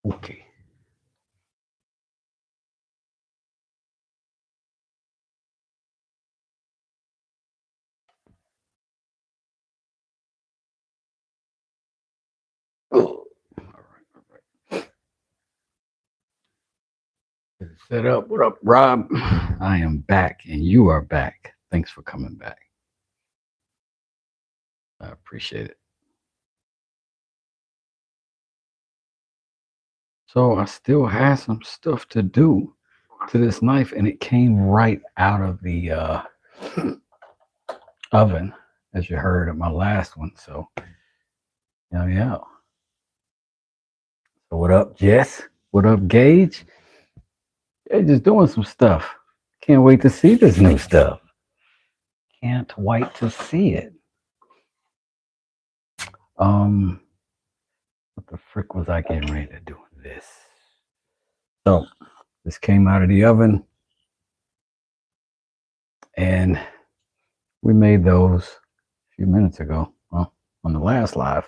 Okay. Oh, all right, all right. Get it set up. What up, Rob? I am back, and you are back. Thanks for coming back. I appreciate it. So I still have some stuff to do to this knife, and it came right out of the oven, as you heard of my last one. So yeah, yeah. So what up, Jess? What up, Gage? They're just doing some stuff. Can't wait to see this new stuff. Can't wait to see it. Um, what the frick was I getting ready to do with this? So this came out of the oven, and we made those a few minutes ago, well, on the last live.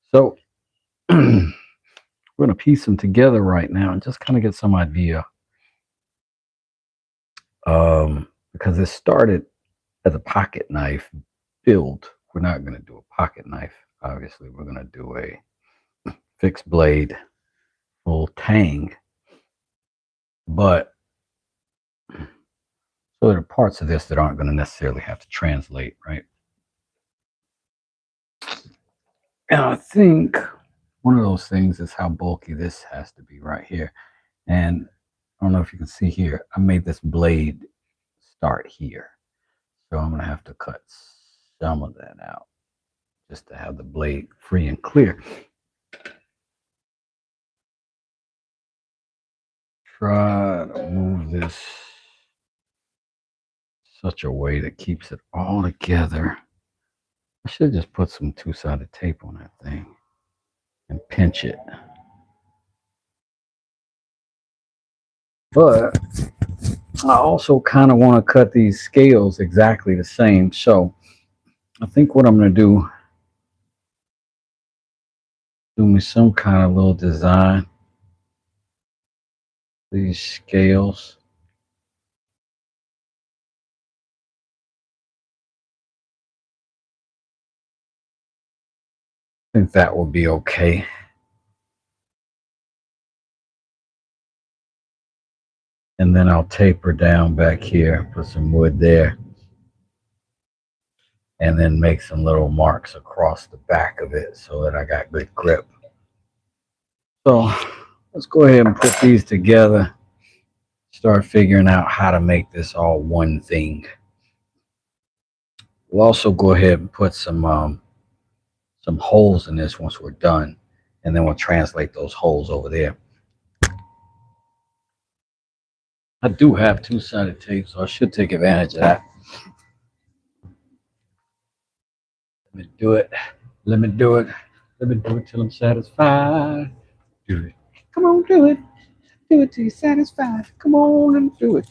So we're gonna piece them together right now and just kind of get some idea. Because it started as a pocket knife build. We're not gonna do a pocket knife. Obviously, we're gonna do a fixed blade, full tang. But so there are parts of this that aren't going to necessarily have to translate, right? And I think one of those things is how bulky this has to be right here. And I don't know if you can see here, I made this blade start here. So I'm going to have to cut some of that out just to have the blade free and clear. Try to move this such a way that keeps it all together. I should just put some two-sided tape on that thing and pinch it. But I also kind of want to cut these scales exactly the same. So I think what I'm going to do me some kind of little design. These scales. I think that will be okay. And then I'll taper down back here, put some wood there, and then make some little marks across the back of it so that I got good grip. So let's go ahead and put these together, start figuring out how to make this all one thing. We'll also go ahead and put some holes in this once we're done, and then we'll translate those holes over there. I do have two-sided tape, so I should take advantage of that. Let me do it. Let me do it. Let me do it till I'm satisfied. Do it. Come on, do it. Do it till you're satisfied. Come on and do it.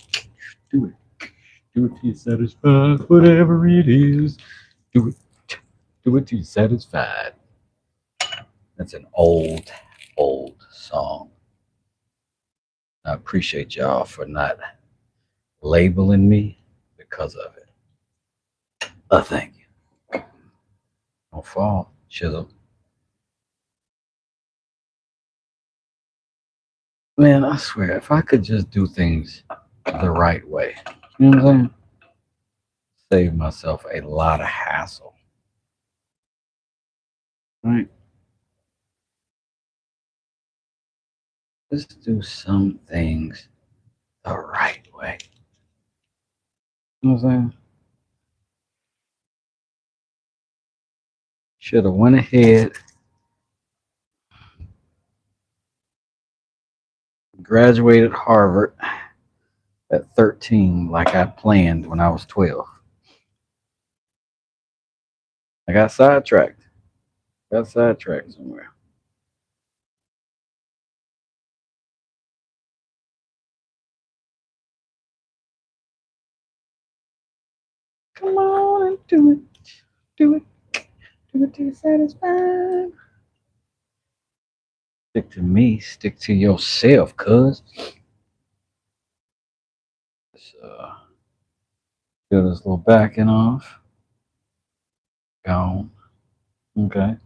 Do it. Do it till you're satisfied. Whatever it is, do it. Do it till you're satisfied. That's an old, old song. I appreciate y'all for not labeling me because of it. Thank you. Don't fall, chisel. Man, I swear, if I could just do things the right way, you know what I'm saying? Save myself a lot of hassle. Right? Just do some things the right way. You know what I'm saying? Should have went ahead, graduated Harvard at 13 like I planned when I was 12. I got sidetracked. Got sidetracked somewhere. Come on and do it. Do it. Do it till you're satisfied. Stick to me. Stick to yourself, cuz. Let's do this little backing off. Gone. Okay.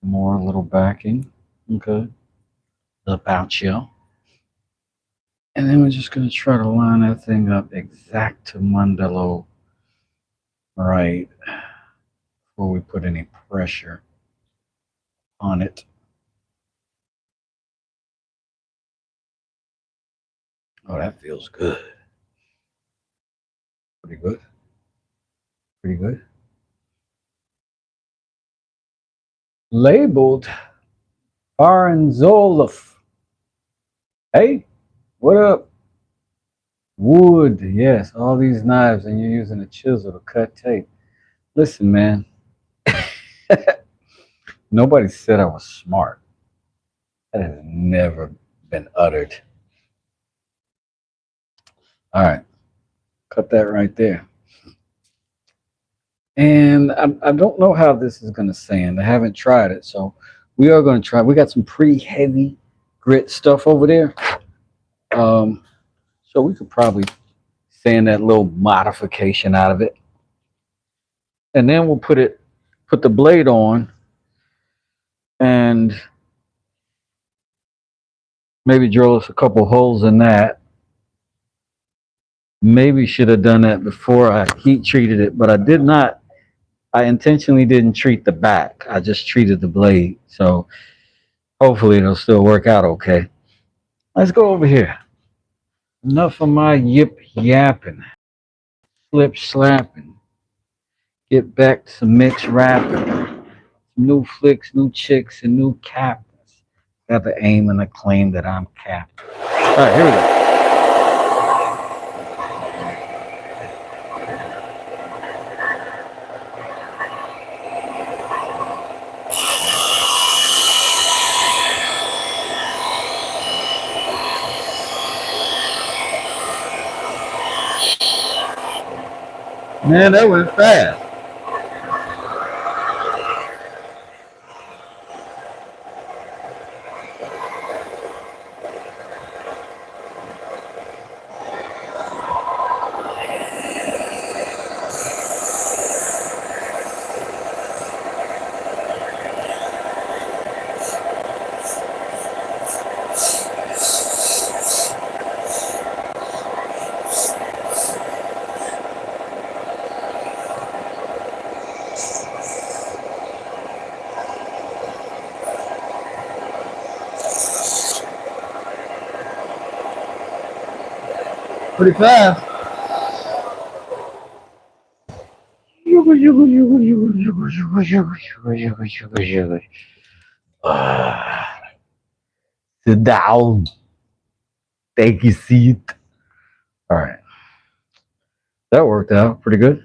More little backing. Okay. About you. And then we're just going to try to line that thing up exact to Mandalo right before we put any pressure on it. Oh, that feels good. Pretty good. Pretty good. Labeled Aranzolov. Hey, what up? Wood. Yes, all these knives, and you're using a chisel to cut tape. Listen, man. Nobody said I was smart. That has never been uttered. All right, cut that right there. And I don't know how this is going to sand. I haven't tried it, so we are going to try. We got some pretty heavy grit stuff over there, so we could probably sand that little modification out of it, and then we'll put the blade on, and maybe drill us a couple holes in that. Maybe should have done that before I heat treated it, but I did not. I intentionally didn't treat the back. I just treated the blade. So hopefully it'll still work out okay. Let's go over here. Enough of my yip yapping, slip slapping. Get back to some mixed rapping. New flicks, new chicks, and new captains. Got the aim and the claim that I'm captain. All right, here we go. Man, that went fast. Pretty fast. Sit down. Take a seat. All right. That worked out pretty good.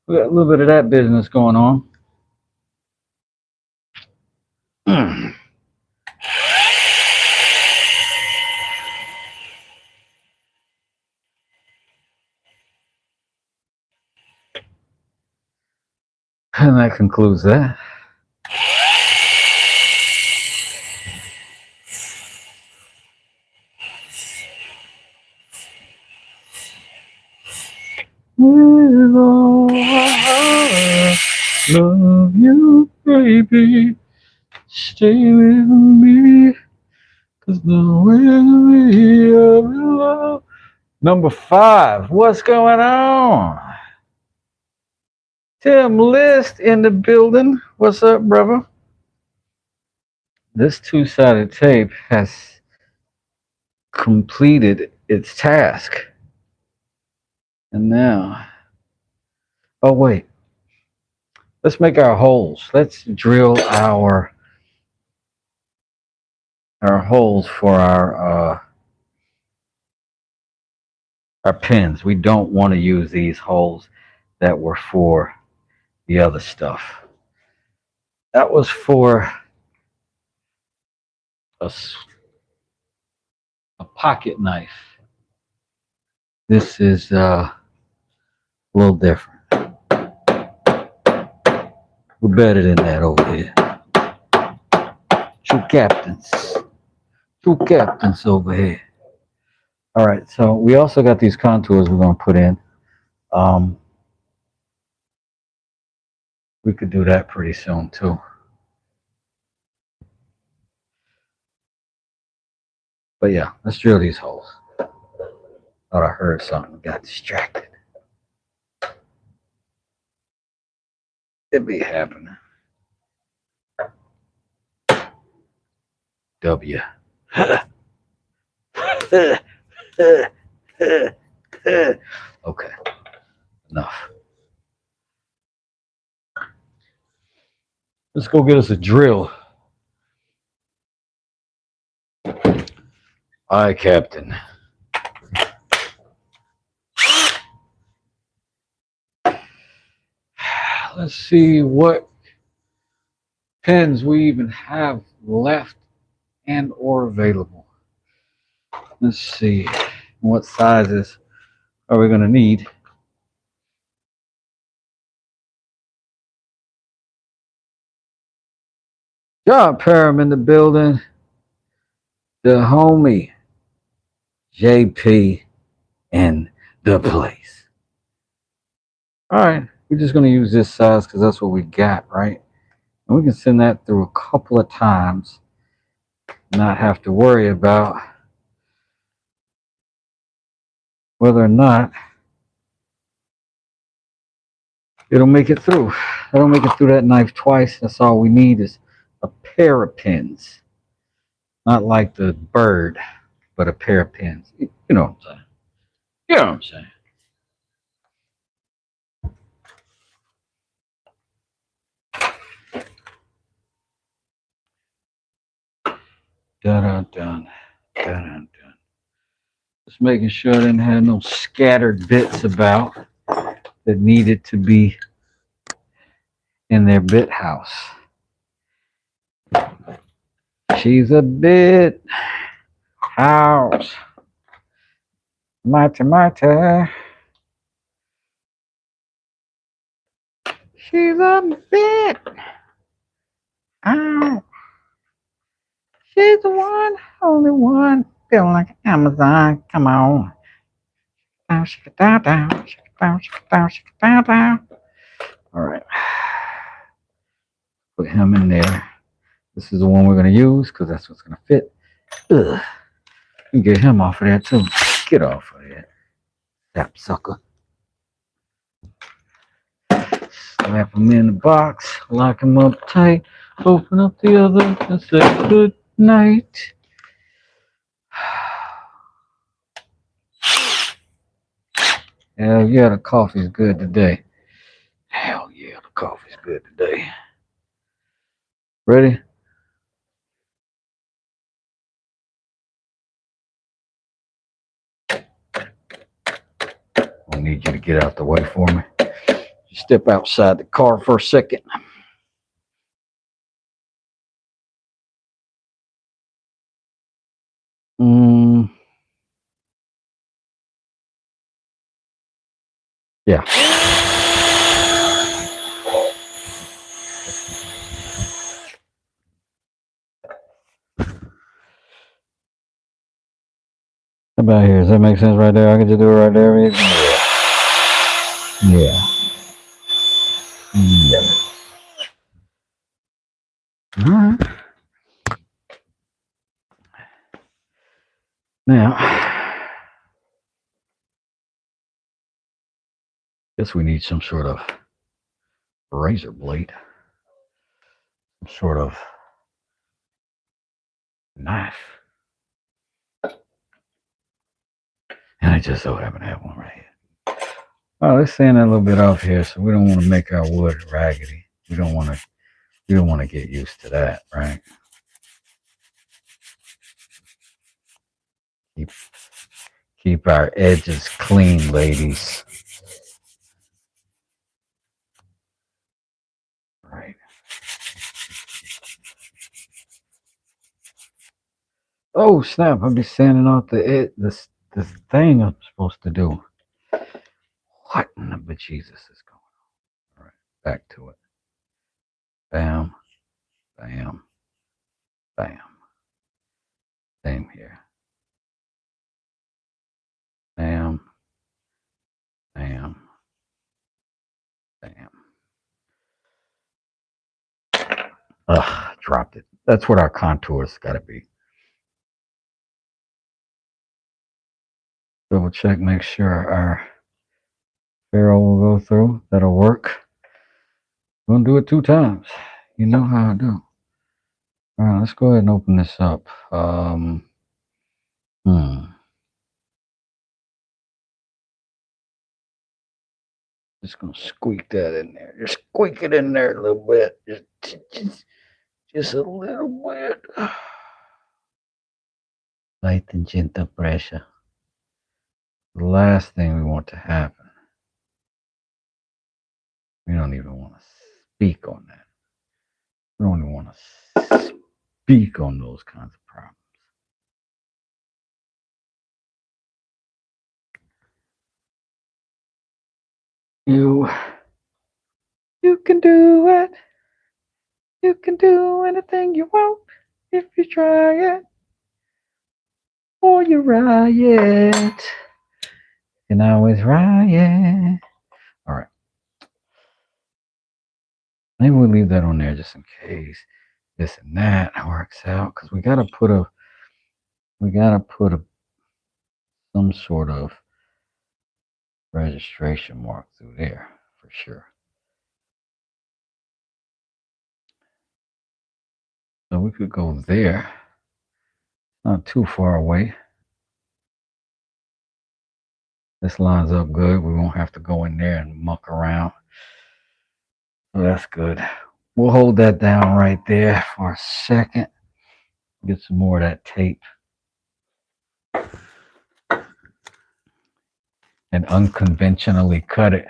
We got a little bit of that business going on. And that concludes that. With all I love you, baby. Stay with me, 'cause the way we are in love. Number 5, what's going on? Tim List in the building. What's up, brother? This two-sided tape has completed its task. And now, oh wait, let's make our holes. Let's drill our holes for our pins. We don't want to use these holes that were for the other stuff. That was for a pocket knife. This is a little different. We're better than that over here. Two captains. Two captains over here. All right, so we also got these contours we're gonna put in. Um, we could do that pretty soon too. But yeah, let's drill these holes. Thought I heard something, got distracted. It be happening. W. Okay, enough. Let's go get us a drill. Aye, Captain. Let's see what pens we even have left and or available. Let's see what sizes are we gonna need. Job Param in the building. The homie JP in the place. All right, we're just gonna use this size because that's what we got, right? And we can send that through a couple of times, not have to worry about whether or not it'll make it through. It'll make it through that knife twice. That's all we need is a pair of pins. Not like the bird, but a pair of pins. You know what I'm saying? You know what I'm saying? Dun dun dun dun dun. Just making sure I didn't have no scattered bits about that needed to be in their bit house. She's a bit house. Mighty, mighty. She's a bit house. She's the one, only one. Feeling like Amazon. Come on. Down, shake it down, down, shake it down, shake it down, shake it down, down. All right. Put him in there. This is the one we're going to use because that's what's going to fit. Ugh. You get him off of there too. Get off of there. That sucker. Slap him in the box. Lock him up tight. Open up the other and say good night. Hell yeah, the coffee's good today. Hell yeah, the coffee's good today. Ready? I need you to get out the way for me. Just step outside the car for a second. Yeah. How about here? Does that make sense right there? I can just do it right there. Yeah. Yeah. All right. Now, guess we need some sort of razor blade, some sort of knife. And I just so happen to have one right here. Oh, let's sand that a little bit off here, so we don't want to make our wood raggedy. We don't want to get used to that, right? Keep our edges clean, ladies. Right. Oh snap! I'll be sanding off this thing I'm supposed to do. What in the bejesus is going on? All right, back to it. Bam, bam, Bam. Same here. Bam. Bam. Bam. Ugh, dropped it. That's what our contours got to be. Double check, make sure our ferrule will go through. That'll work. We're going to do it 2 times. You know how I do. All right, let's go ahead and open this up. Just gonna squeak that in there. Just squeak it in there a little bit. Just a little bit. Light and gentle pressure. The last thing we want to happen. We don't even want to speak on that. We don't even want to speak on those kinds of problems. You can do it. You can do anything you want if you try it. Or you riot. You can always riot. All right. Maybe we'll leave that on there just in case this and that works out, because we gotta put some sort of registration mark through there for sure. So we could go there, not too far away. This lines up good. We won't have to go in there and muck around. So that's good. We'll hold that down right there for a second. Get some more of that tape. And unconventionally cut it.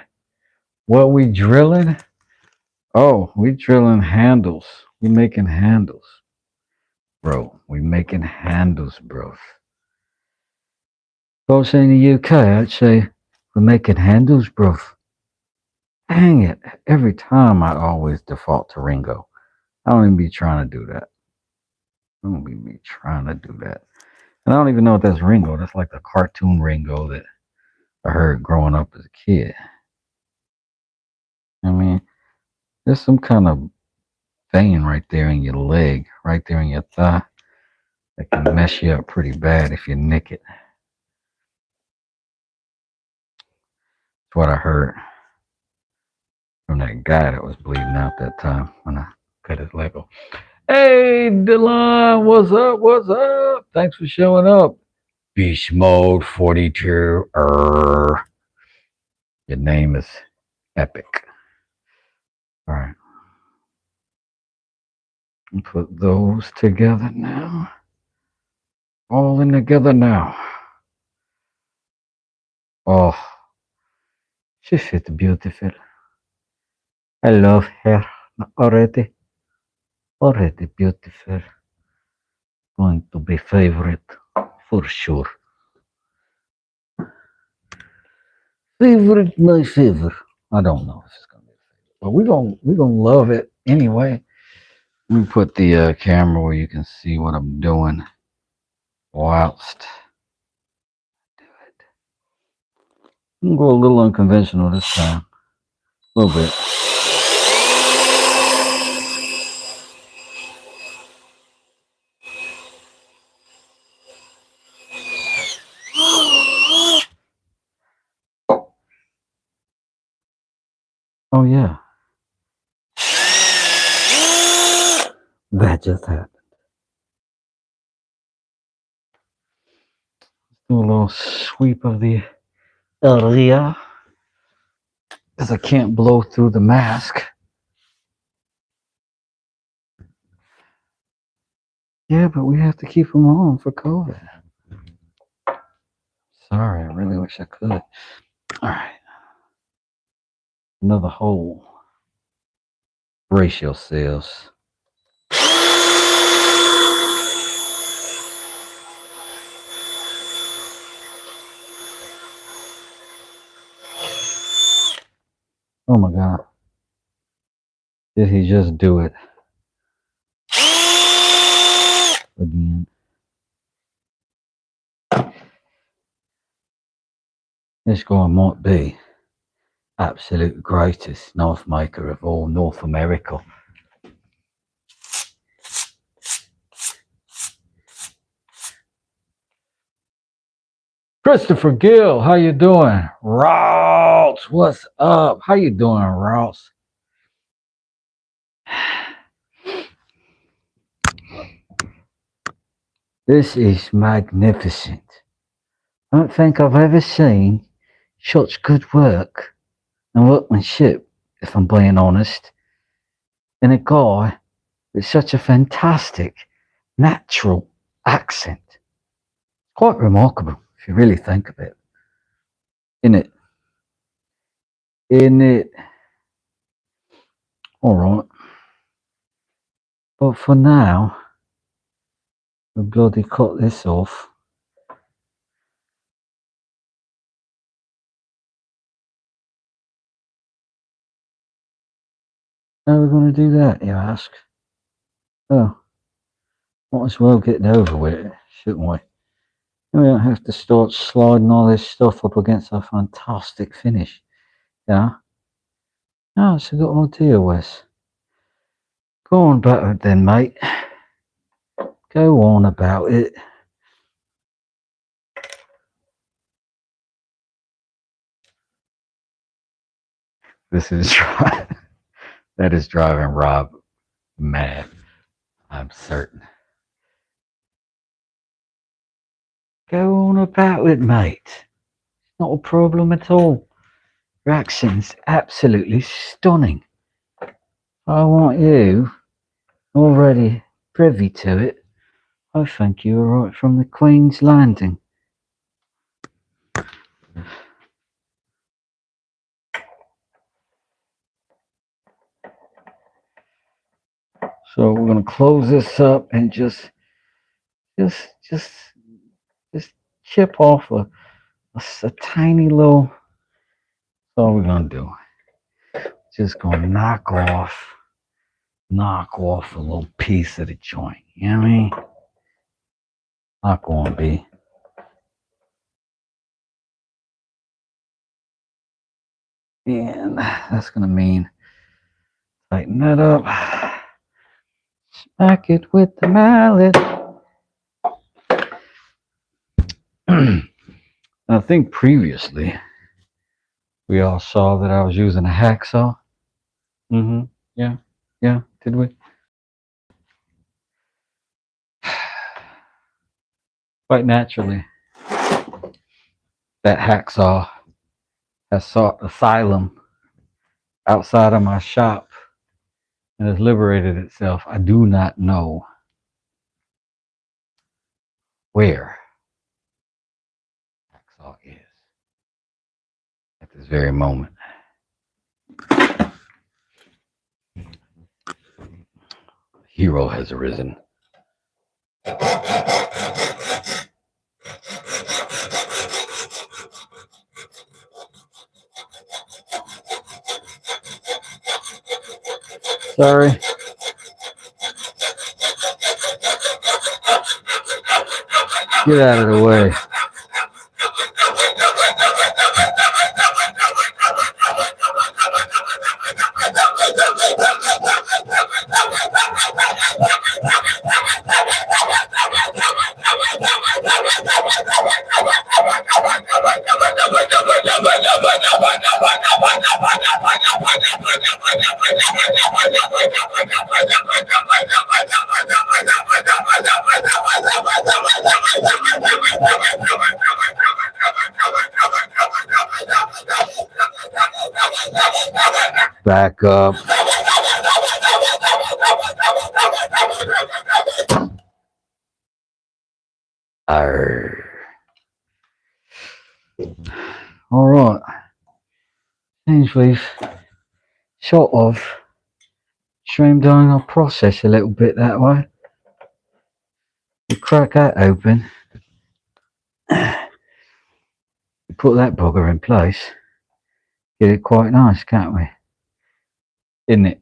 What we drilling? Oh, we drilling handles. We making handles. Bro, we making handles, bro. Folks in the UK, I'd say we're making handles, bro. Dang it. Every time I always default to Ringo. I don't even be trying to do that. I don't even be trying to do that. And I don't even know if that's Ringo. That's like the cartoon Ringo that I heard growing up as a kid. I mean, there's some kind of vein right there in your leg, right there in your thigh, that can mess you up pretty bad if you nick it. That's what I heard from that guy that was bleeding out that time when I cut his leg off. Hey, Delon, what's up? What's up? Thanks for showing up. Beast Mode 42. Your name is epic. All right. Put those together now. All in together now. Oh, she is beautiful. I love her already. Already beautiful. Going to be favorite for sure. Favorite, my favorite. I don't know if it's gonna be a favorite, but we're gonna love it anyway. Let me put the camera where you can see what I'm doing whilst do it. I'm gonna go a little unconventional this time, a little bit. Oh yeah, that just happened. Let's do a little sweep of the area, because I can't blow through the mask. Yeah, but we have to keep them on for COVID. Sorry, I really wish I could. All right. Another hole. Brace yourselves. Oh my God. Did he just do it? again. This guy might be absolute greatest knife maker of all North America. Christopher Gill, how you doing? Ross, what's up? How you doing, Ross? This is magnificent. I don't think I've ever seen such good work and workmanship, if I'm being honest, in a guy with such a fantastic natural accent. Quite remarkable if you really think of it. In it. Alright. But for now, we'll bloody cut this off. How are we going to do that, you ask? Oh, might as well get over with it, shouldn't we? We don't have to start sliding all this stuff up against our fantastic finish. Yeah? Oh, it's a good idea, Wes. Go on about it then, mate. Go on about it. This is that is driving Rob mad. I'm certain. Go on about it, mate. Not a problem at all. Your accent's absolutely stunning. I want you already privy to it. I think you were right from the Queen's Landing. So we're gonna close this up and just chip off a tiny little. That's all we're gonna do. Just gonna knock off a little piece of the joint. You know what I mean? Not gonna be. And that's gonna mean tighten that up. Smack it with the mallet. I think previously we all saw that I was using a hacksaw. Yeah. Did we? Quite naturally, that hacksaw has sought asylum outside of my shop and has liberated itself. I do not know where hacksaw is at this very moment. Hero has arisen. Sorry. Get out of the way. Back up. Arr. All right. Seems we've sort of streamlined our process a little bit that way. We crack that open. We put that bugger in place. Get it quite nice, can't we? Isn't it?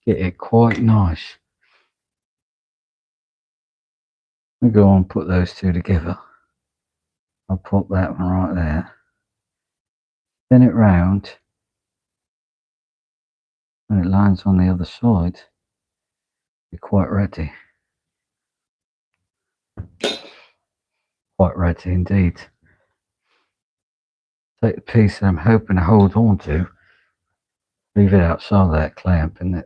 get it quite nice. We go and put those two together. I'll put that one right there. Spin it round. When it lands on the other side, you're quite ready. Quite ready indeed. Take the piece that I'm hoping to hold on to, leave it outside that clamp, and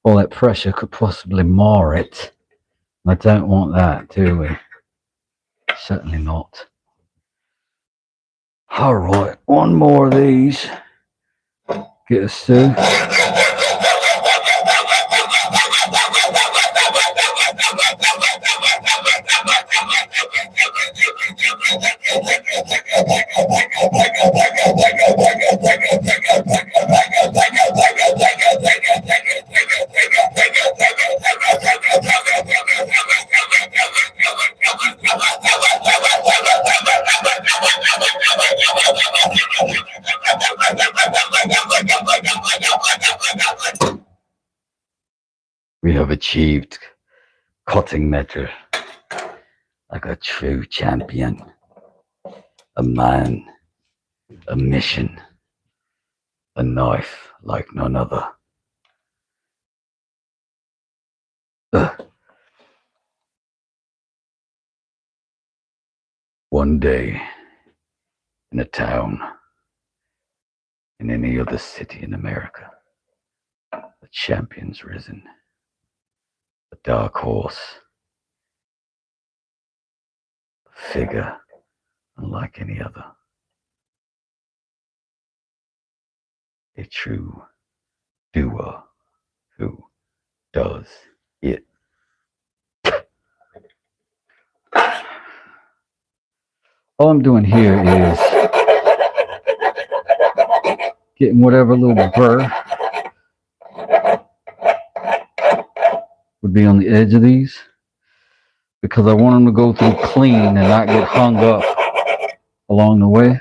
all that pressure could possibly mar it. I don't want that, do we? Certainly not. Alright, one more of these. Get us through. We have achieved cutting metal like a true champion, a man, a mission, a knife like none other. One day, in a town, in any other city in America, the champion's risen, a dark horse, a figure unlike any other, a true doer who does it. All I'm doing here is getting whatever little burr would be on the edge of these, because I want them to go through clean and not get hung up along the way.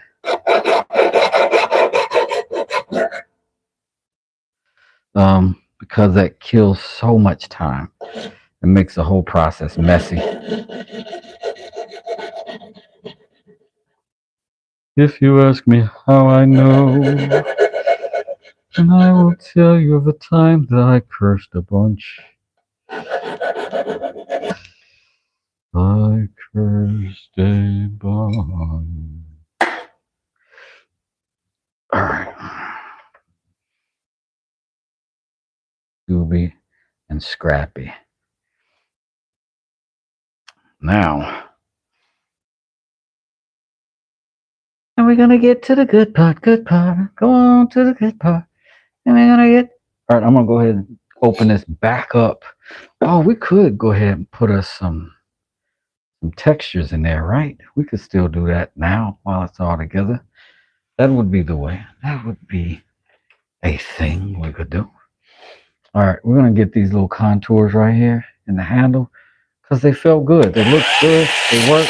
Because that kills so much time and makes the whole process messy. If you ask me how I know, then I will tell you of a time that I cursed a bunch. I cursed a bunch. Alright. Scooby and Scrappy. Now, and we're gonna get to the good part, Go on to the good part. And we're gonna get. Alright, I'm gonna go ahead and open this back up. Oh, we could go ahead and put us some textures in there, right? We could still do that now while it's all together. That would be the way. That would be a thing we could do. Alright, we're gonna get these little contours right here in the handle because they felt good. They look good. They work.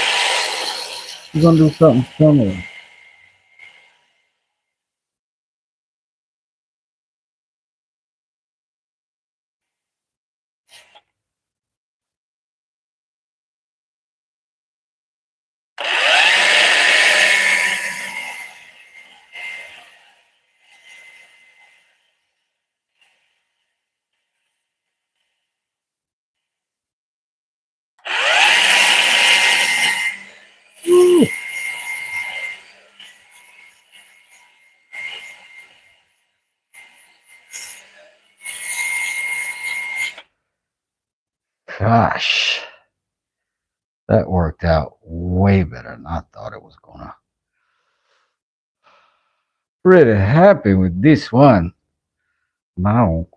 We're gonna do something similar. Gosh, that worked out way better than I thought it was gonna. Pretty happy with this one. Now,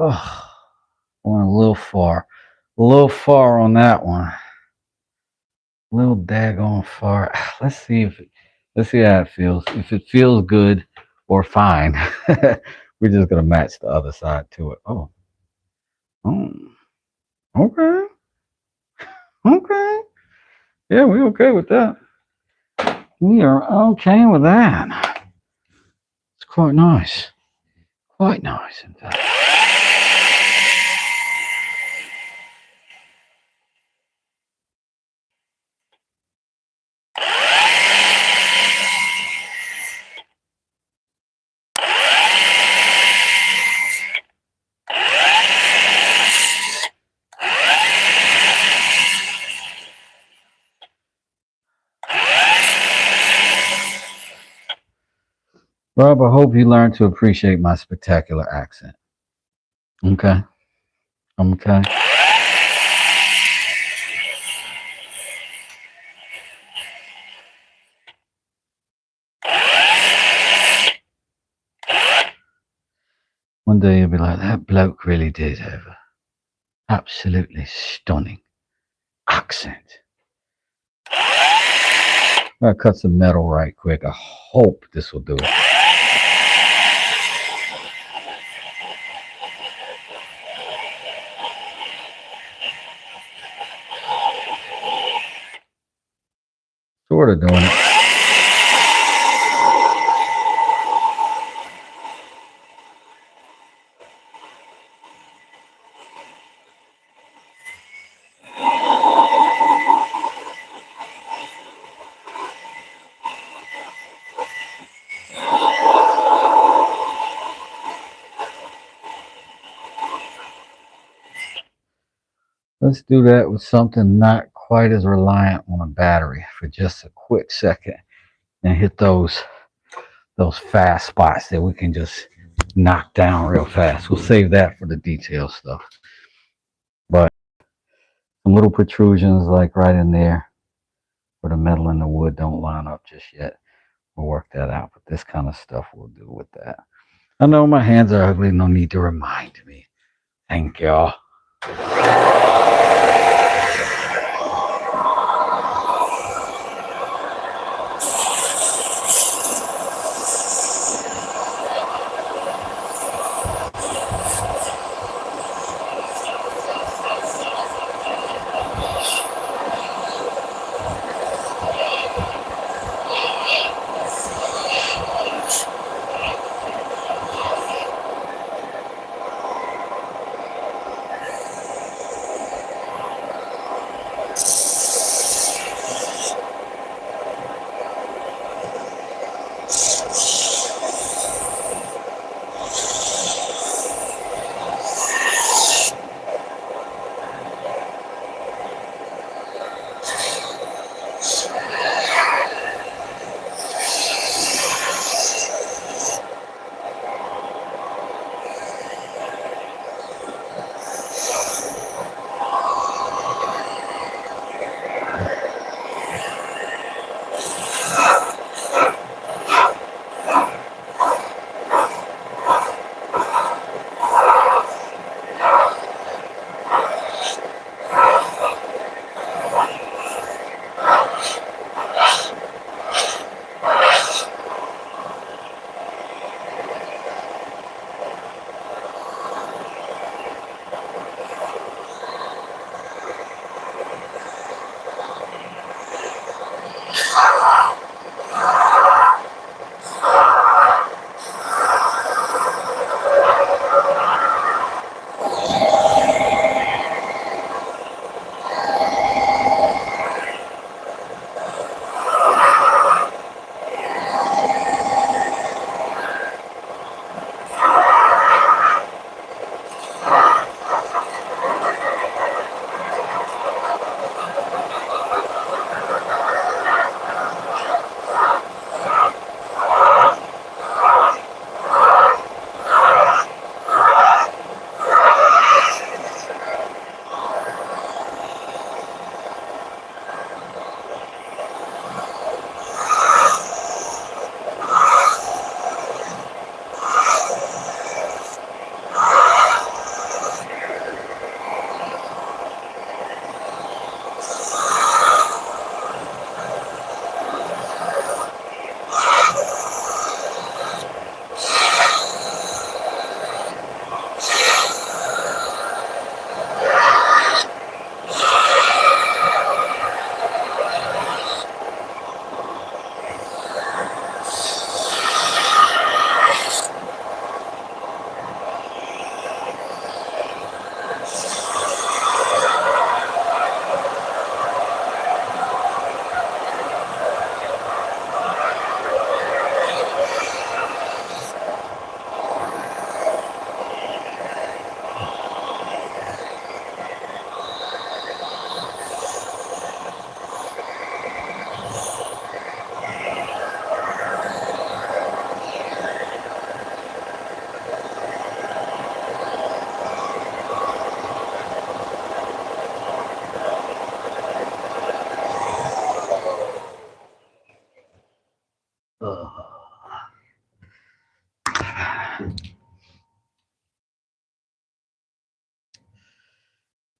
Oh, went a little far on that one. A little daggone far. Let's see how it feels. If it feels good or fine, we're just gonna match the other side to it. Oh, okay, okay. Yeah, we okay with that. We are okay with that. It's quite nice. Quite nice, in fact. Rob, I hope you learn to appreciate my spectacular accent. Okay. Okay. One day you'll be like, that bloke really did have a absolutely stunning accent. I'm gonna cut some metal right quick. I hope this will do it. Sort of doing it. Let's do that with something not quite as reliant on a battery for just a quick second and hit those fast spots that we can just knock down real fast. We'll save that for the detail stuff. But some little protrusions like right in there where the metal and the wood don't line up just yet. We'll work that out. But this kind of stuff we'll do with that. I know my hands are ugly, no need to remind me. Thank y'all.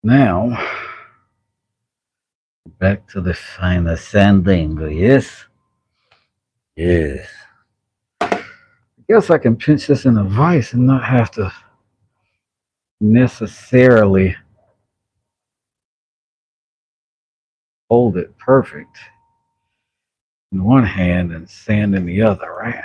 Now, back to the final sanding. Yes? Yes. I guess I can pinch this in a vise and not have to necessarily hold it perfect in one hand and sand in the other, right?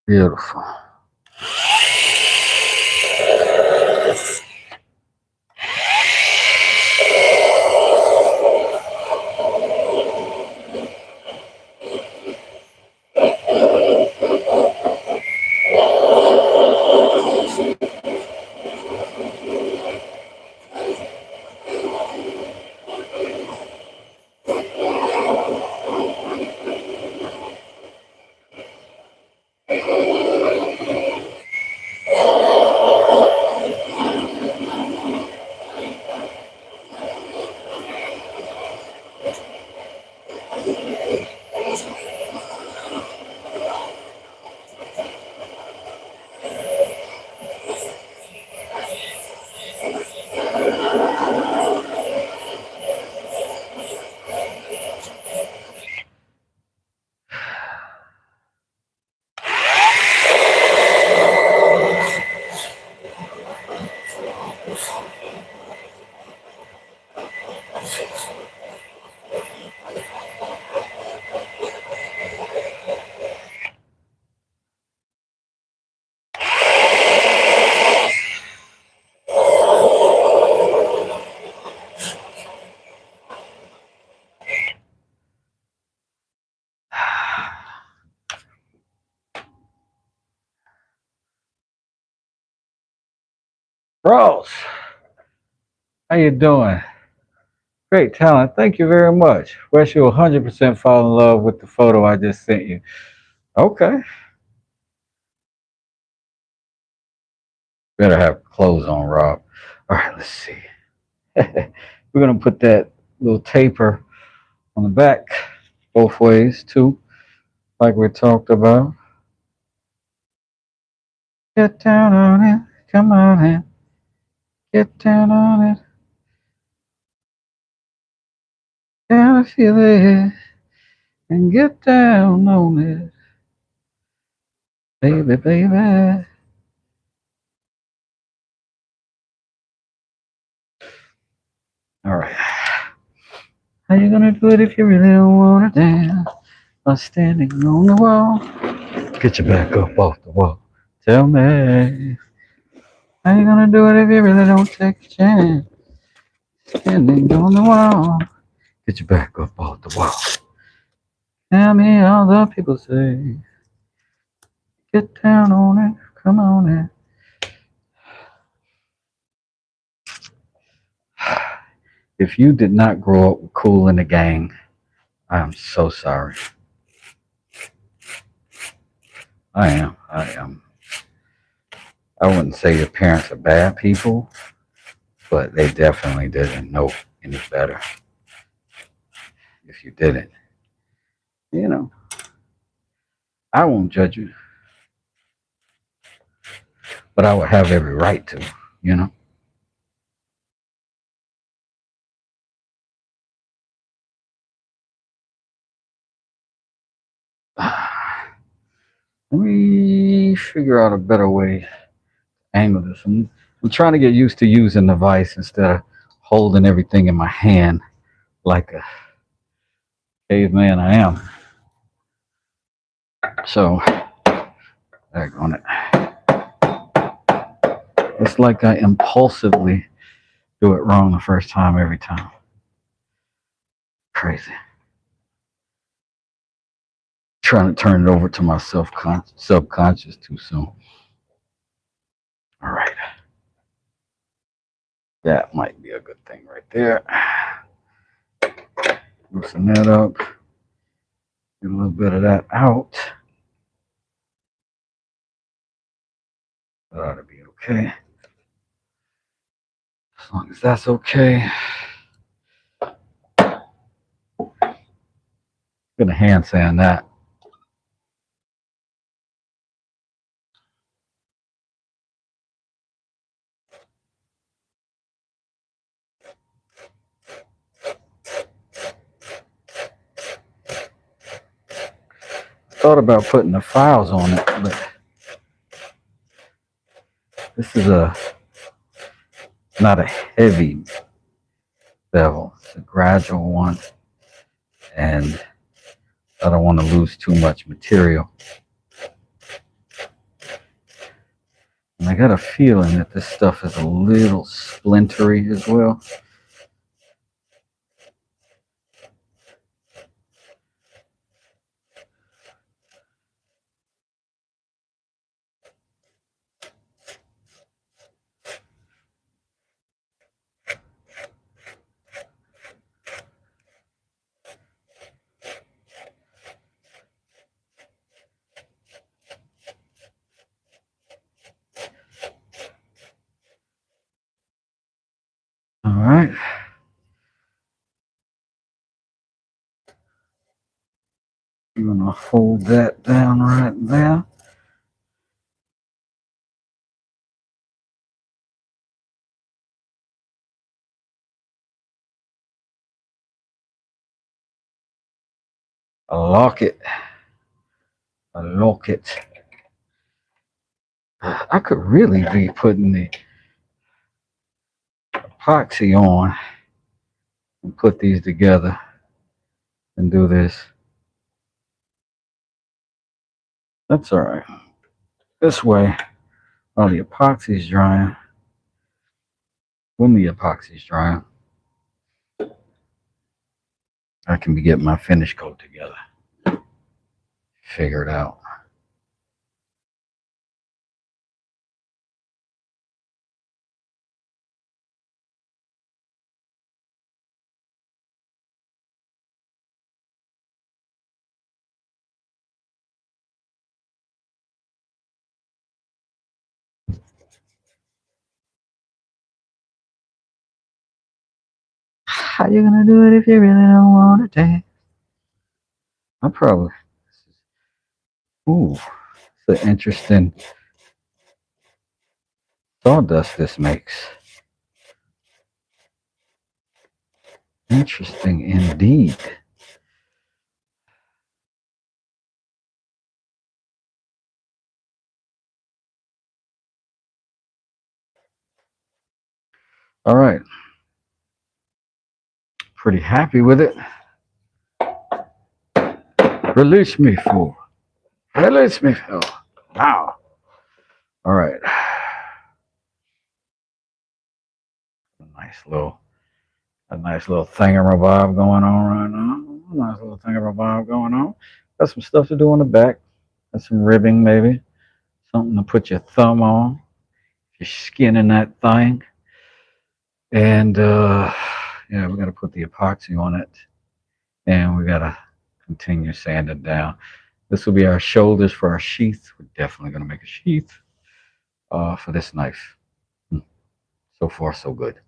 Beautiful. Ross, how you doing? Great talent. Thank you very much. Wish you 100% fall in love with the photo I just sent you. Okay. Better have clothes on, Rob. All right, let's see. We're going to put that little taper on the back both ways, too, like we talked about. Get down on it. Come on in. Get down on it. Gotta feel it. And get down on it. Baby, baby. All right. How you gonna do it if you really don't wanna dance? By standing on the wall. Get your back up off the wall. Tell me. How you gonna do it if you really don't take a chance? Standing on the wall. Get your back up off the wall. Tell me all the people say. Get down on it. Come on in. If you did not grow up with Cool in the Gang, I am so sorry. I am. I am. I wouldn't say your parents are bad people, but they definitely didn't know any better. If you didn't, you know, I won't judge you, but I would have every right to, you know. Let me figure out a better way to angle this. I'm trying to get used to using the vise instead of holding everything in my hand like a caveman I am. So, back on it. It's like I impulsively do it wrong the first time every time. Crazy. Trying to turn it over to my subconscious too soon. That might be a good thing right there. Loosen that up. Get a little bit of that out. That ought to be okay. As long as that's okay. Gonna hand sand that. Thought about putting the files on it, but this is not a heavy bevel. It's a gradual one, and I don't want to lose too much material. And I got a feeling that this stuff is a little splintery as well. All right. I'm gonna hold that down right there. Lock it. Lock it. I could really be putting the epoxy on and put these together and do this. That's all right. This way, while the epoxy's drying, when the epoxy's drying, I can be getting my finish coat together. Figure it out. How you gonna do it if you really don't want to dance? I probably. Ooh, it's an interesting sawdust this makes. Interesting indeed. All right. Pretty happy with it. Release me, fool. Release me, fool. Wow. All right. A nice little thingamabob going on right now. Nice little thingamabob going on. Got some stuff to do on the back. Got some ribbing, maybe. Something to put your thumb on. You're skinning that thing. And yeah, we got to put the epoxy on it. And we got to continue sanding down. This will be our shoulders for our sheath. We're definitely going to make a sheath for this knife. So far, so good.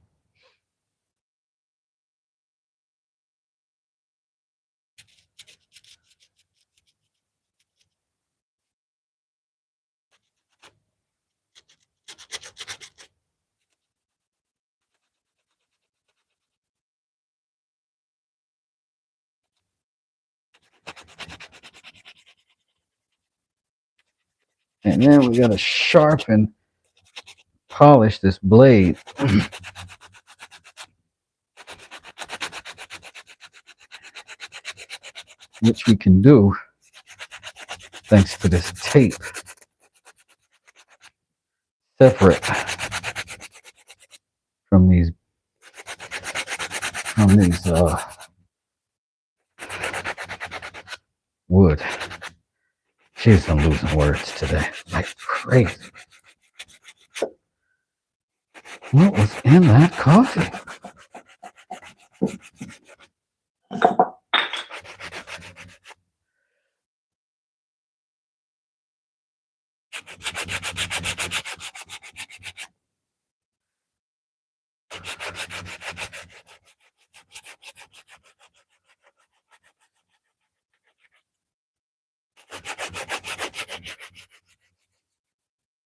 And then we got to sharpen, polish this blade. Which we can do thanks to this tape. Separate from these wood. Jeez, I'm losing words today like crazy. What was in that coffee?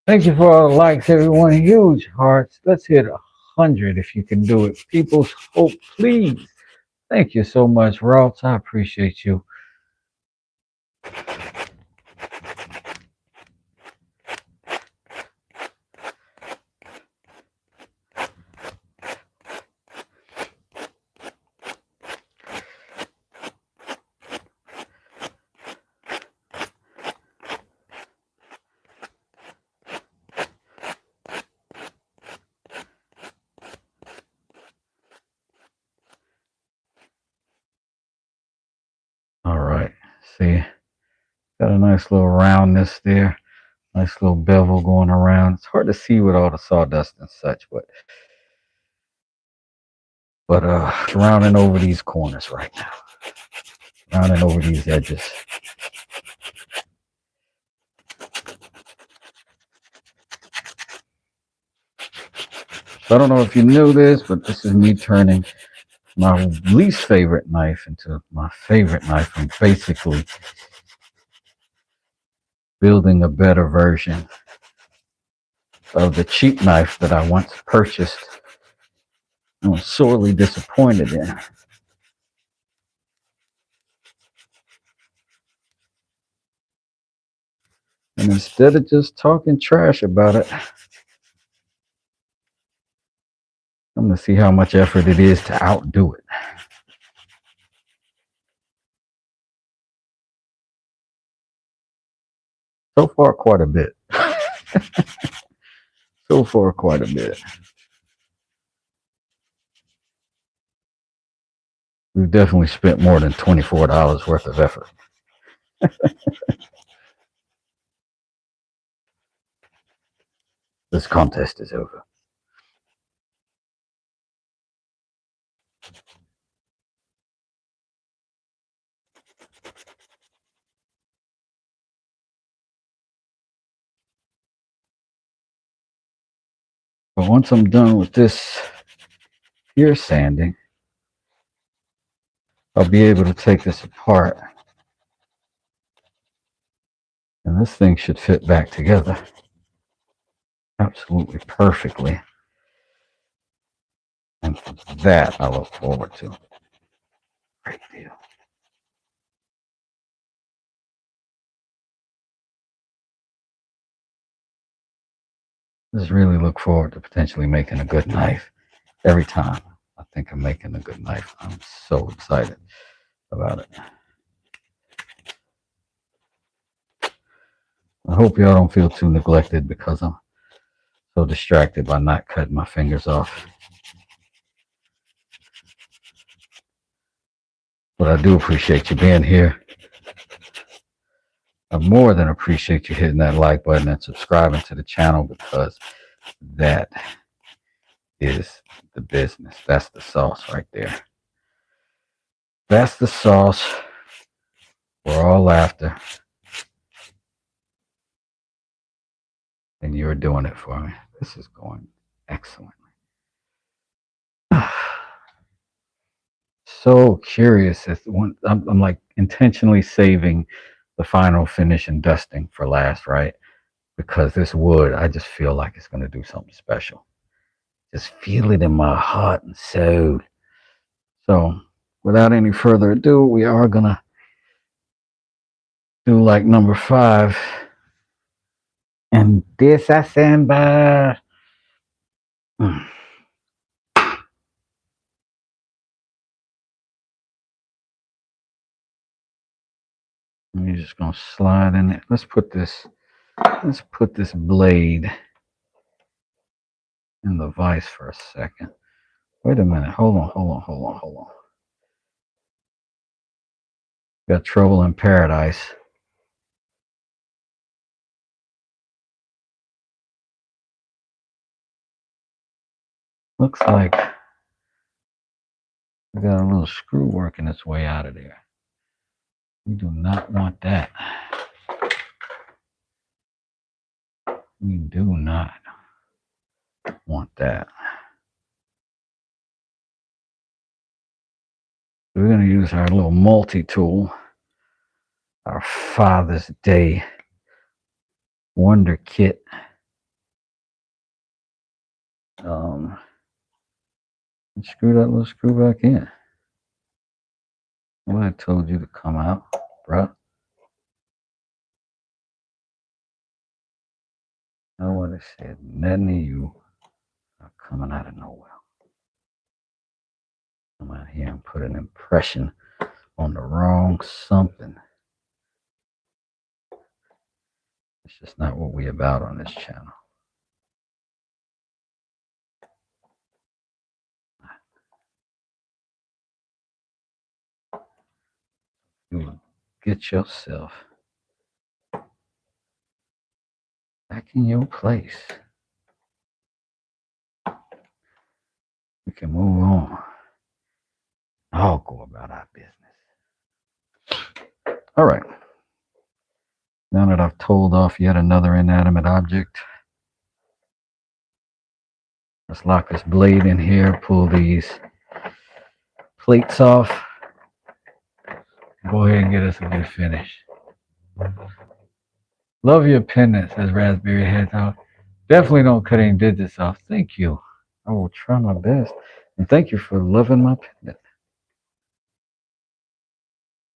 Thank you for all the likes, everyone. Huge hearts. Let's hit 100 if you can do it. People's hope, please. Thank you so much, Routes. I appreciate you. All right. See, got a nice little roundness there. Nice little bevel going around. It's hard to see with all the sawdust and such, but rounding over these corners right now. Rounding over these edges. So I don't know if you knew this, but this is me turning my least favorite knife into my favorite knife. I'm basically building a better version of the cheap knife that I once purchased and was sorely disappointed in. And instead of just talking trash about it, I'm going to see how much effort it is to outdo it. So far, quite a bit. So far, quite a bit. We've definitely spent more than $24 worth of effort. This contest is over. But once I'm done with this here sanding, I'll be able to take this apart. And this thing should fit back together absolutely perfectly. And that I look forward to. Great deal. Just really look forward to potentially making a good knife every time I think I'm making a good knife. I'm so excited about it. I hope y'all don't feel too neglected because I'm so distracted by not cutting my fingers off. But I do appreciate you being here. I more than appreciate you hitting that like button and subscribing to the channel because that is the business. That's the sauce right there. That's the sauce we're all after. And you're doing it for me. This is going excellently. So curious. I'm like intentionally saving the final finish and dusting for last, right? Because this wood, I just feel like it's going to do something special. Just feel it in my heart and soul. So, without any further ado, we are going to do like number 5 and disassemble. You're just gonna slide in it. Let's put this blade in the vise for a second. Wait a minute. Hold on. Got trouble in paradise. Looks like we got a little screw working its way out of there. We do not want that. We do not want that. We're going to use our little multi-tool, our Father's Day Wonder Kit. And screw that little screw back in. Well, I told you to come out, bruh. I would have said nothing to you are coming out of nowhere. Come out here and put an impression on the wrong something. It's just not what we about on this channel. You get yourself back in your place. We can move on. I'll go about our business. All right. Now that I've told off yet another inanimate object, let's lock this blade in here, pull these plates off. Go ahead and get us a good finish. Love your pendant, says Raspberry Hedgehog. Definitely don't cut any digits off. Thank you. I will try my best. And thank you for loving my pendant.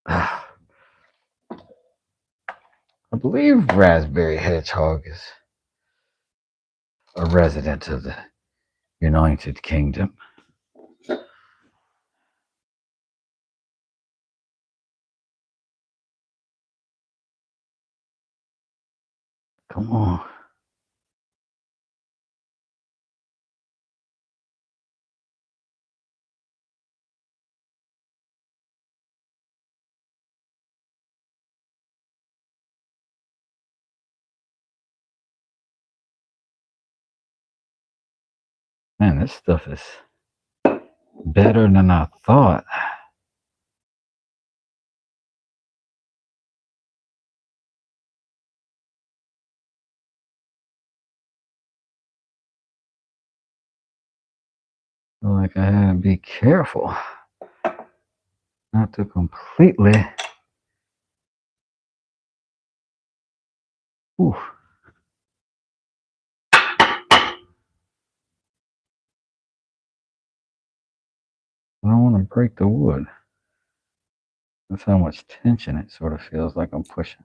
I believe Raspberry Hedgehog is a resident of the United Kingdom. Come on. Man, this stuff is better than I thought. Feel like I had to be careful not to completely. Ooh. I don't want to break the wood. That's how much tension it sort of feels like I'm pushing.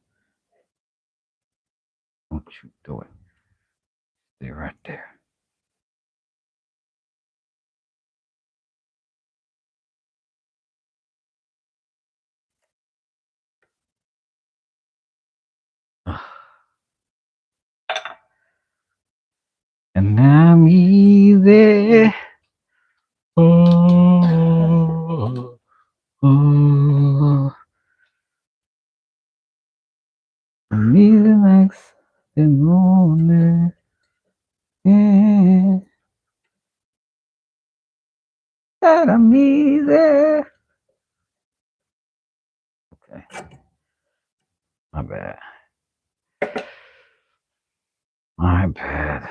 Don't you do it. Stay right there. And I'm easy. Oh, oh. I'm easy like the morning. Yeah. That I'm easy. Okay. My bad. My bad.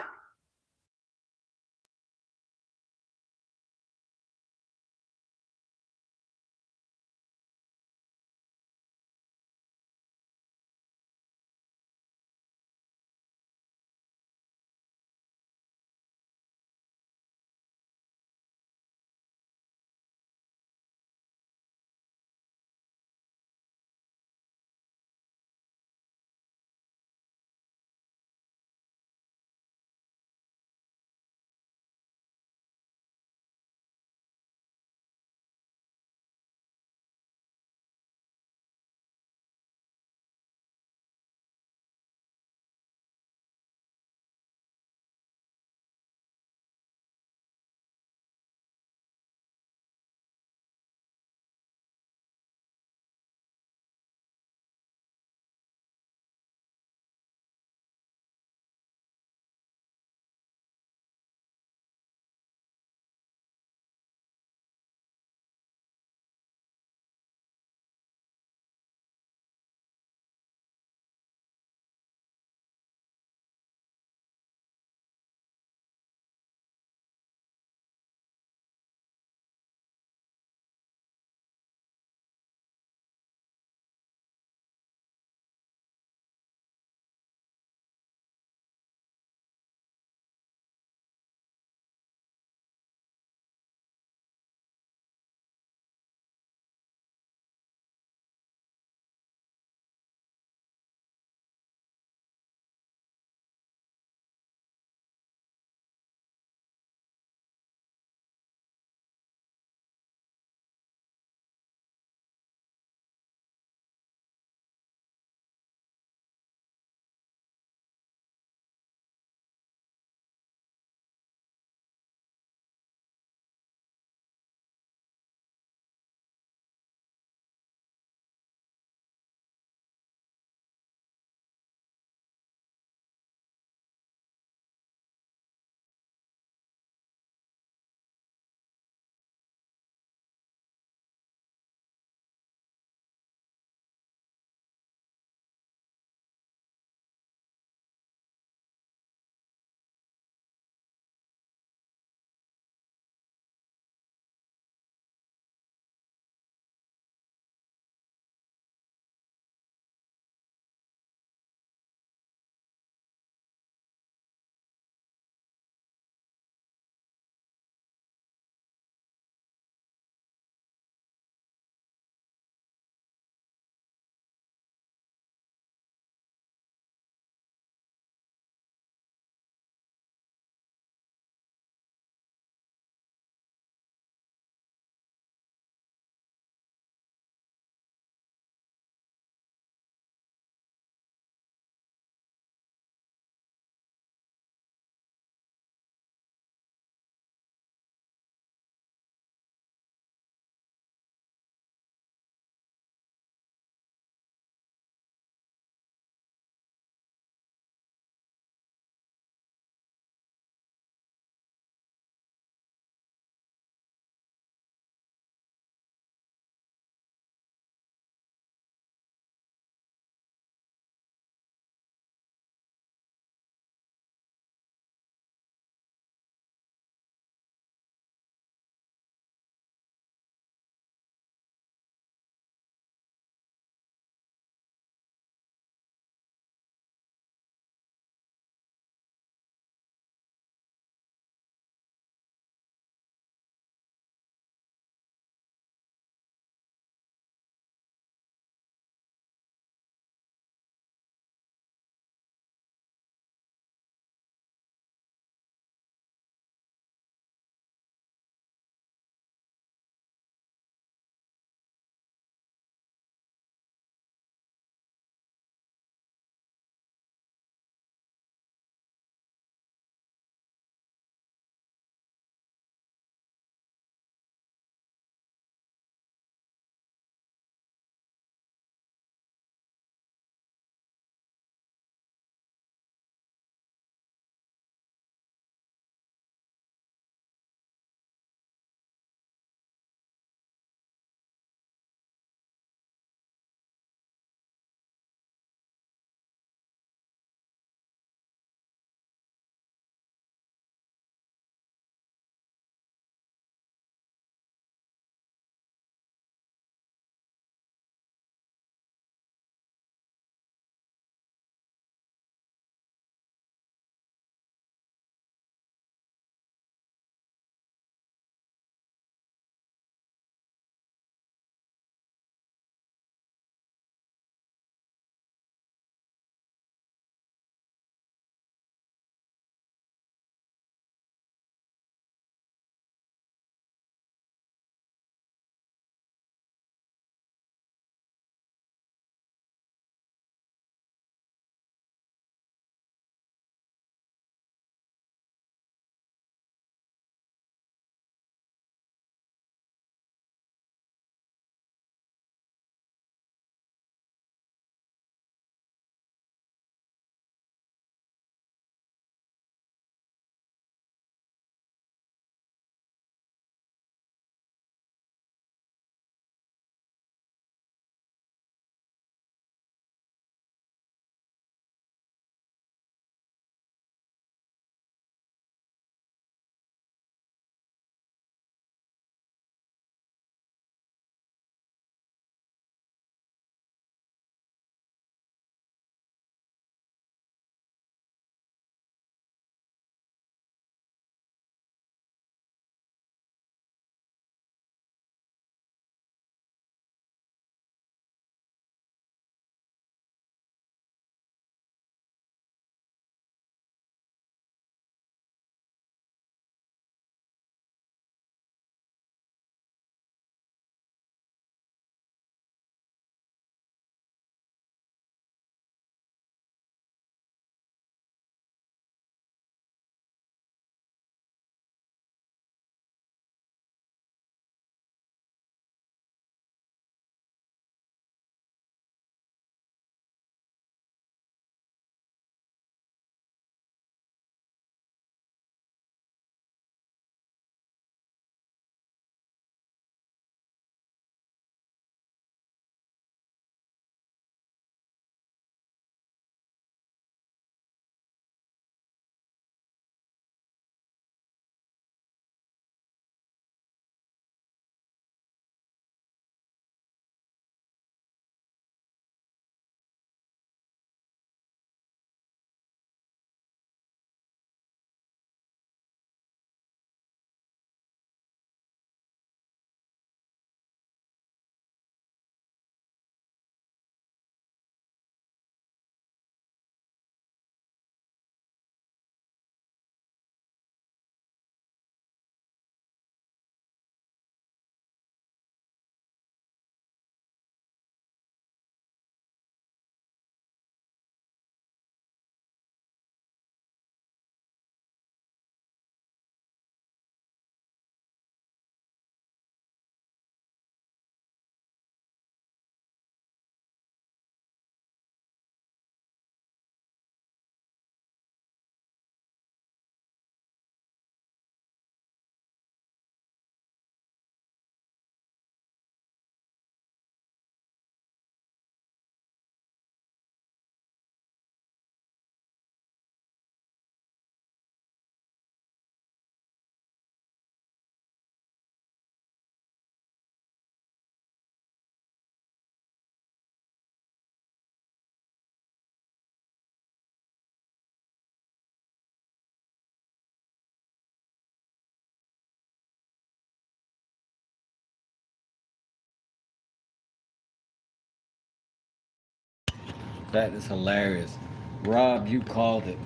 That is hilarious. Rob, you called it.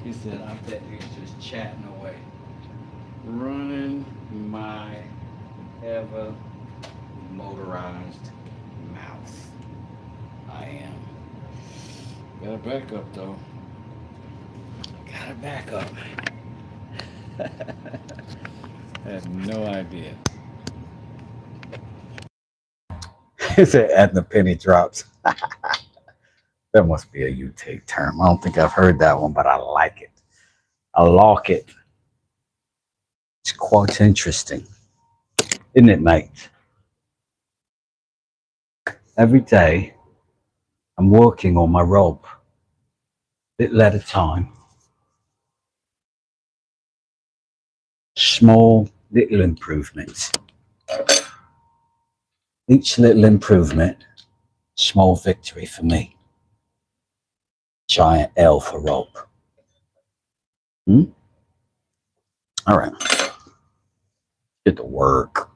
He said, I bet he's just chatting away. Running my ever motorized mouth. I am. Gotta back up though. Gotta back up. I have no idea. He said, "At the penny drops." That must be a U-take term. I don't think I've heard that one, but I like it. I like it. It's quite interesting, isn't it, mate? Every day I'm working on my rope, little at a time. Small little improvements. Each little improvement, small victory for me. Giant L for rope. Hmm? All right, get to work.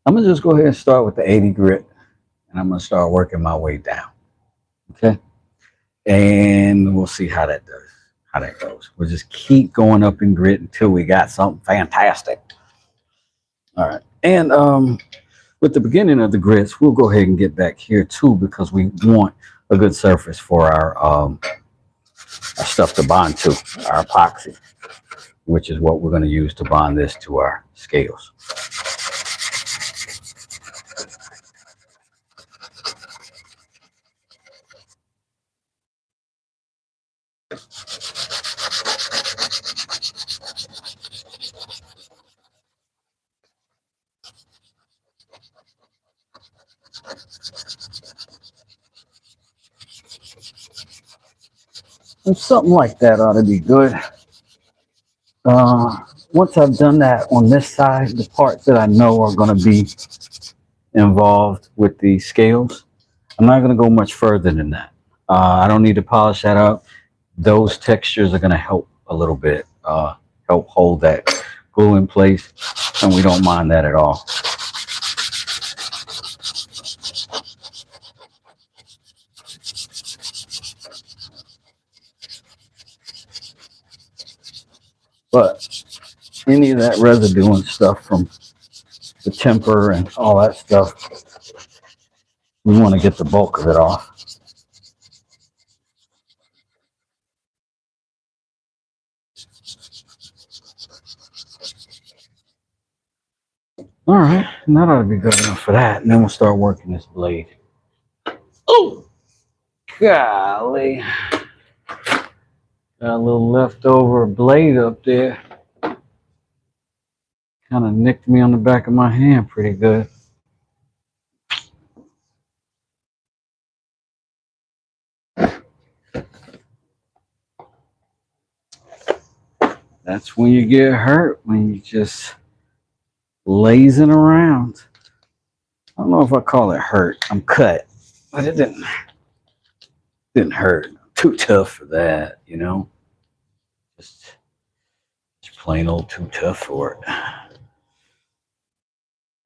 I'm gonna just go ahead and start with the 80 grit, and I'm gonna start working my way down. Okay, and we'll see how that does, how that goes. We'll just keep going up in grit until we got something fantastic. All right, and with the beginning of the grits, we'll go ahead and get back here too because we want a good surface for our stuff to bond to, our epoxy, which is what we're going to use to bond this to our scales. And something like that ought to be good. Once I've done that on this side, the parts that I know are going to be involved with the scales, I'm not going to go much further than that. I don't need to polish that up. Those textures are going to help a little bit, help hold that glue in place, and we don't mind that at all. But any of that residue and stuff from the temper and all that stuff, we want to get the bulk of it off. All right, and that ought to be good enough for that. And then we'll start working this blade. Oh, golly. Got a little leftover blade up there. Kind of nicked me on the back of my hand pretty good. That's when you get hurt, when you just lazing around. I don't know if I call it hurt. I'm cut, but it didn't hurt. I'm too tough for that, you know. Just plain old too tough for it.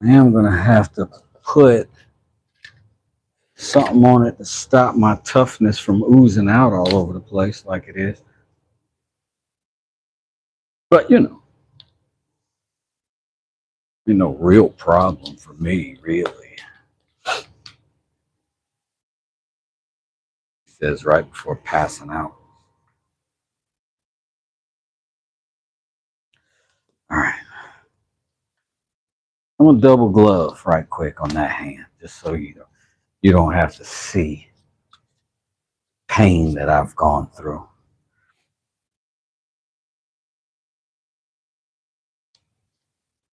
Now I'm gonna have to put something on it to stop my toughness from oozing out all over the place like it is. But you know, no real problem for me, really. He says right before passing out. All right. I'm gonna double glove right quick on that hand, just so you don't have to see pain that I've gone through.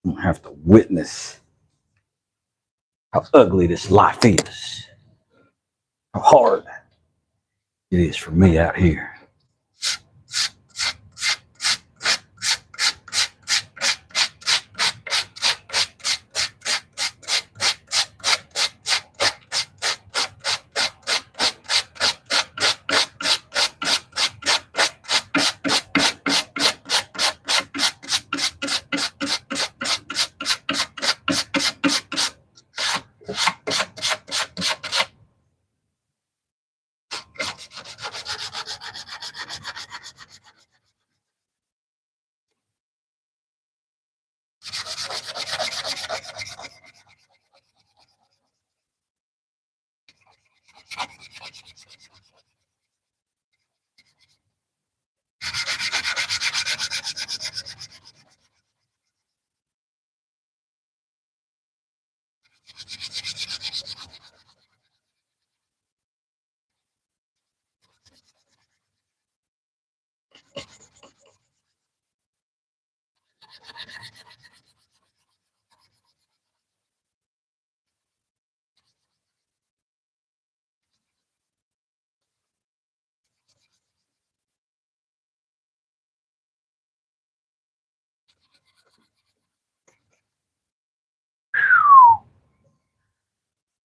You don't have to witness how ugly this life is, how hard it is for me out here.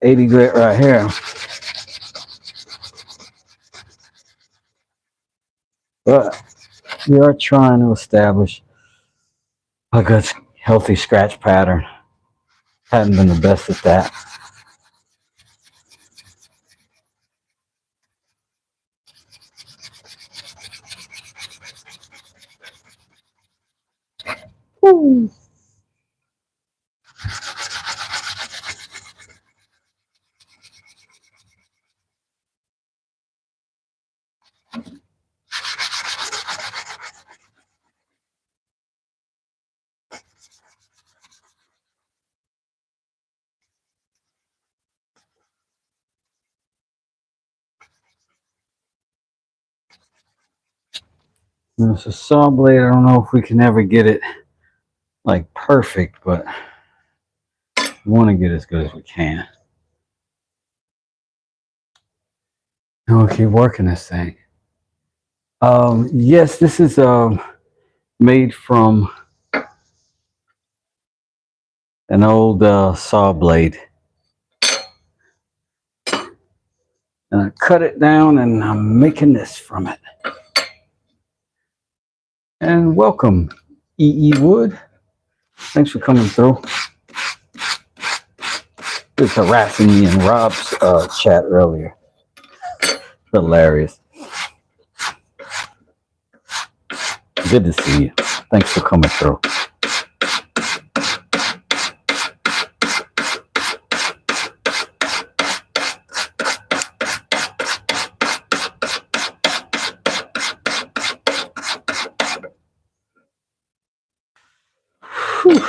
80 grit right here. But we are trying to establish a good, healthy scratch pattern. Haven't been the best at that. Woo. It's a saw blade. I don't know if we can ever get it like perfect, but we want to get as good as we can. And we'll keep working this thing. Yes, this is made from an old saw blade. And I cut it down and I'm making this from it. And welcome, E.E. Wood. Thanks for coming through. He was harassing me in Rob's chat earlier. Hilarious. Good to see you. Thanks for coming through. Whew.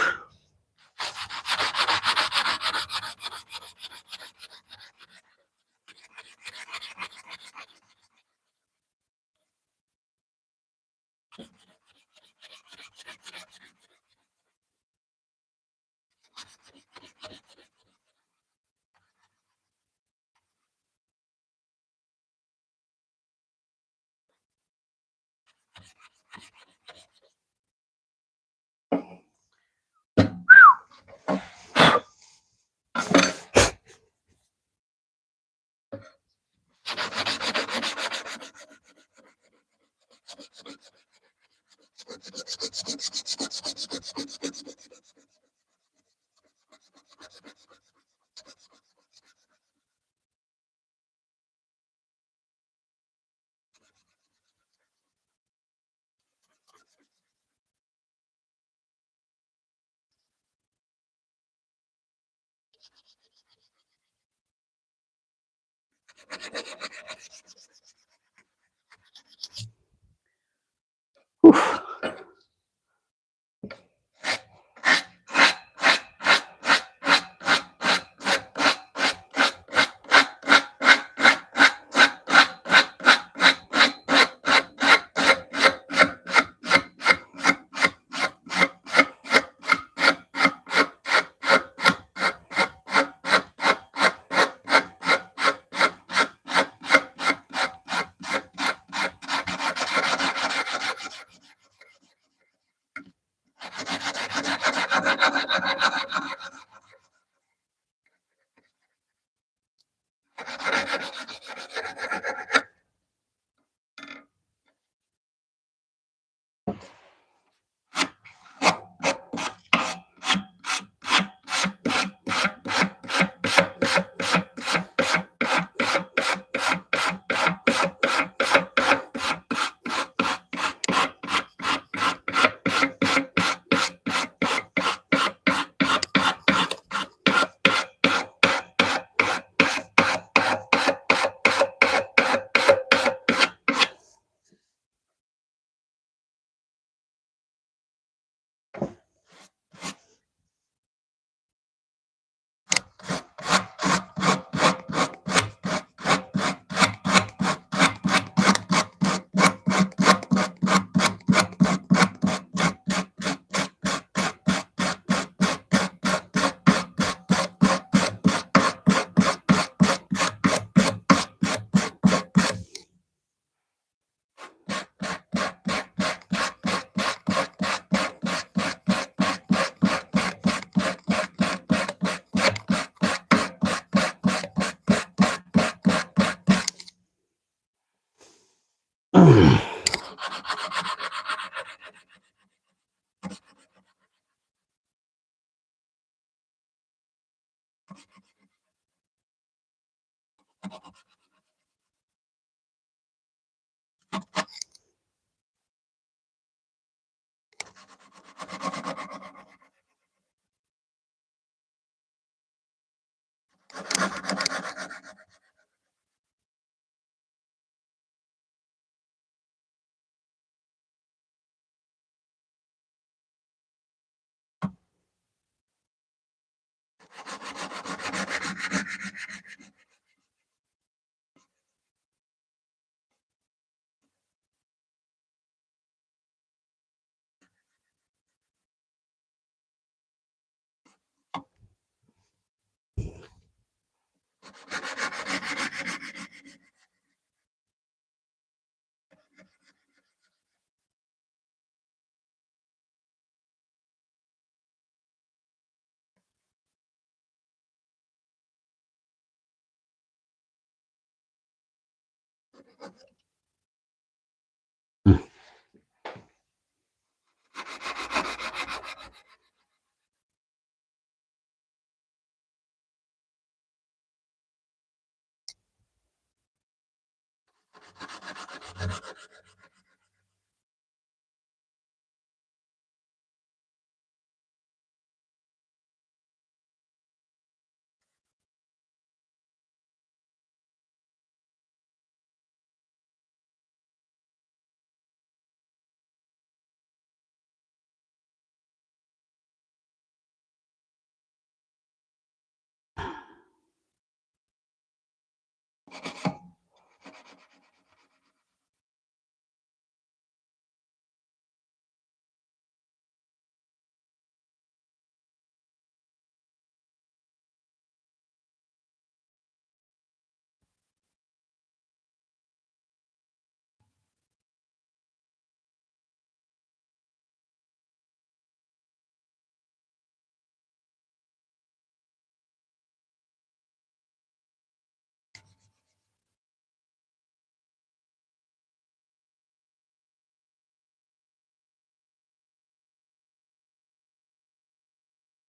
Whew.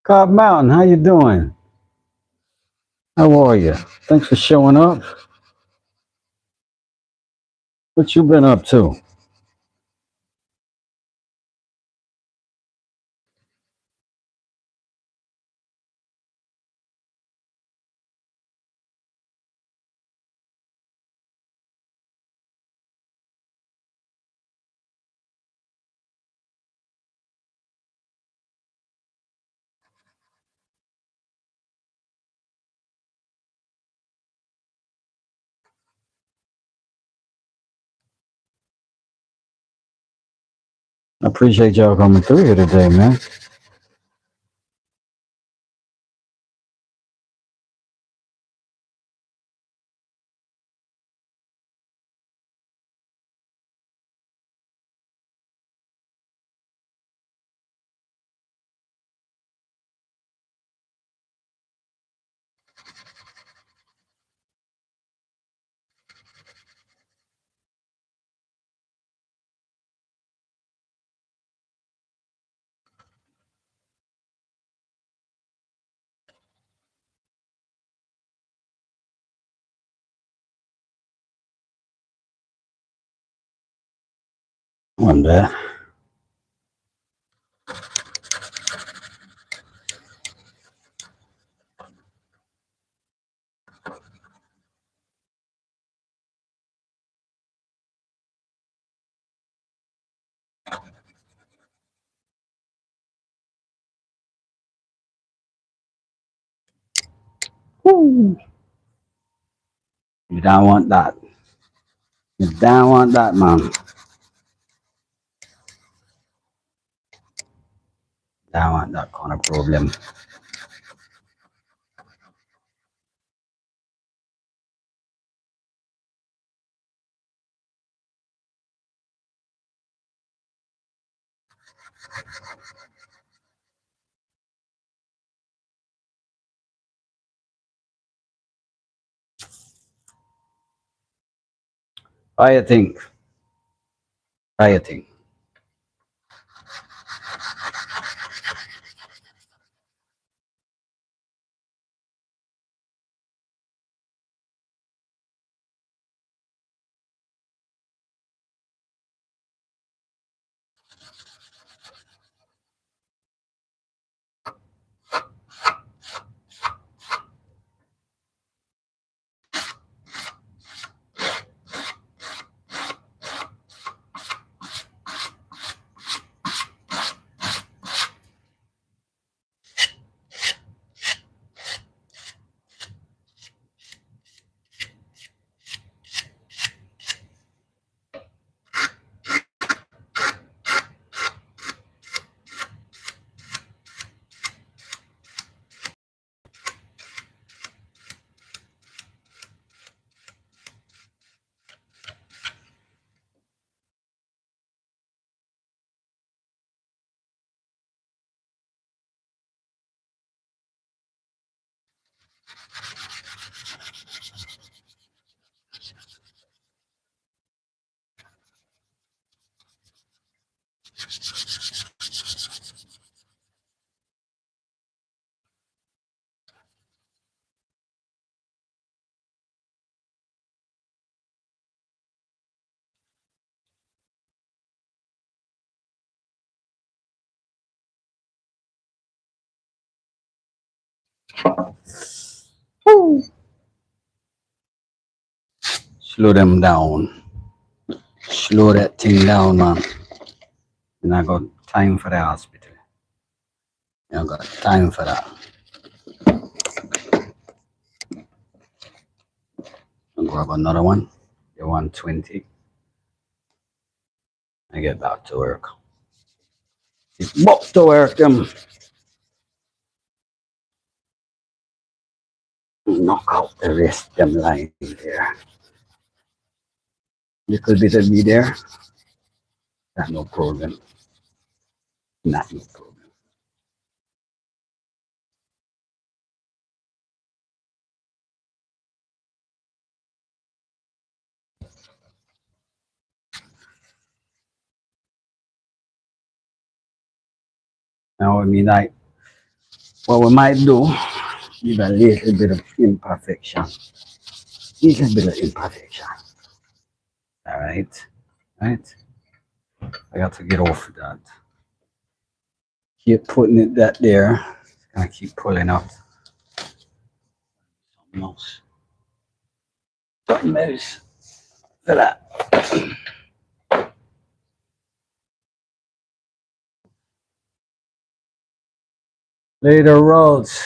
Cobb Mountain, how you doing? How are you? Thanks for showing up. What you been up to? I appreciate y'all coming through here today, man. One day. Woo. You don't want that. You don't want that, man. Don't want that kind of problem. How you think? How you think? Slow them down. Slow that thing down, man. And I got time for the hospital. I got time for that. I'll grab another one. The 120. I get back to work. Back to work, them. Knock out the rest them lying there. Little bit of me there. That's no problem. Not no problem. Now, I mean, like, what we might do, give a little bit of imperfection. Little bit of imperfection. All right. Right. I got to get off of that. Keep putting it that there. Gonna keep pulling out something else. Something else for that. Later roads.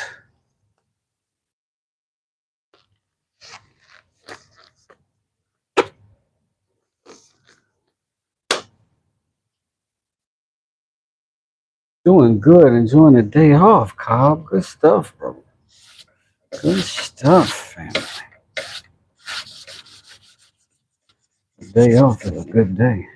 Doing good, enjoying the day off, Cobb. Good stuff, bro. Good stuff, fam. The day off is a good day.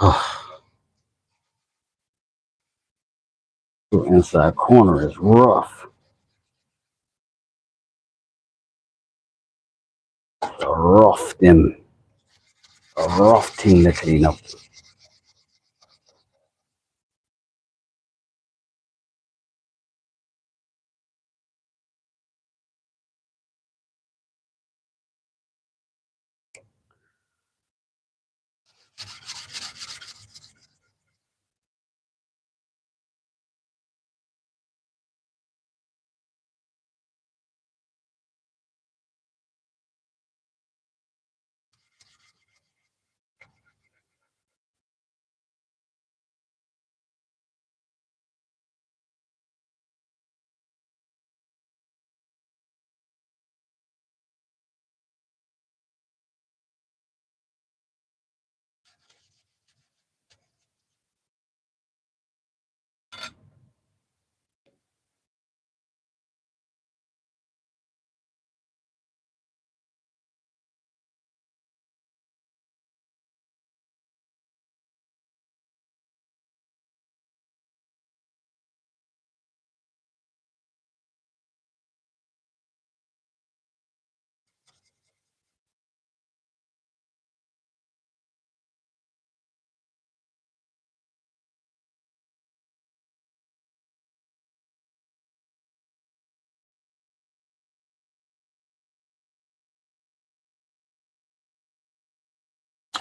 Oh, the inside corner is rough. A rough them. A rough thing to clean up.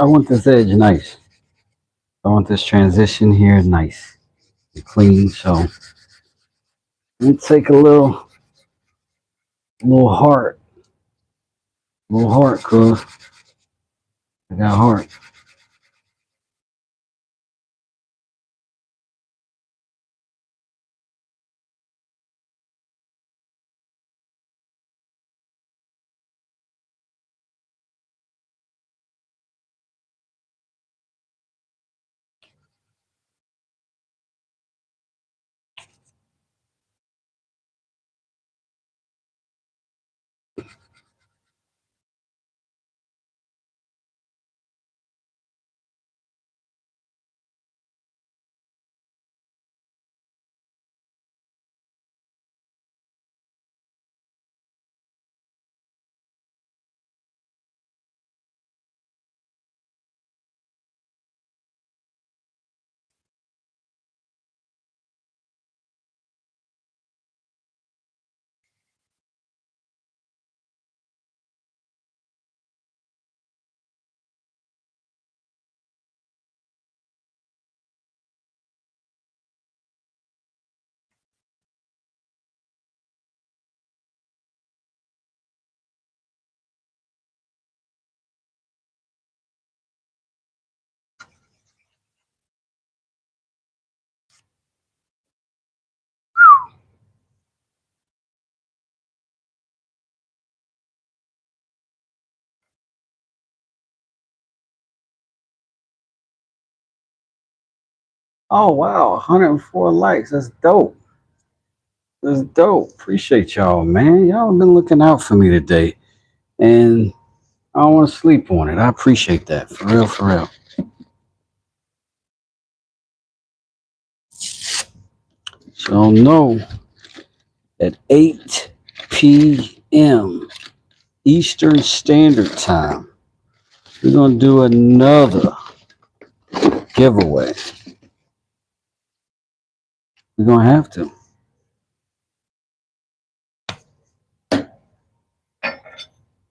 I want this edge nice. I want this transition here nice and clean. So let me take a little heart, cause I got heart. Oh wow, 104 likes. That's dope. That's dope. Appreciate y'all, man. Y'all been looking out for me today, and I don't want to sleep on it. I appreciate that for real, for real. So no, at 8 p.m. Eastern Standard Time, we're gonna do another giveaway. We're gonna have to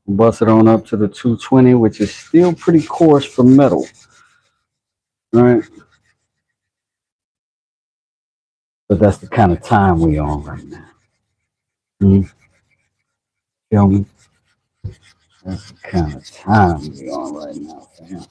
bust it on up to the 220, which is still pretty coarse for metal, right? But that's the kind of time we on right now. Mm, feel me? That's the kind of time we on right now, fam.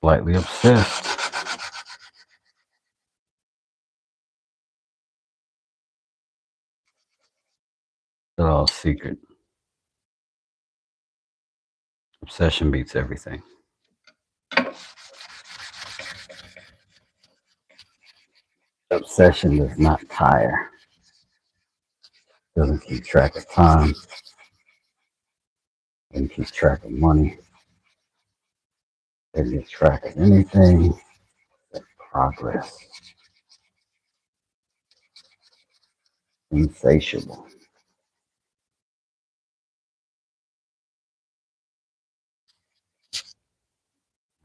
Slightly obsessed. It's all secret. Obsession beats everything. Obsession does not tire. Doesn't keep track of time. Doesn't keep track of money. Doesn't keep track of anything but progress. Insatiable.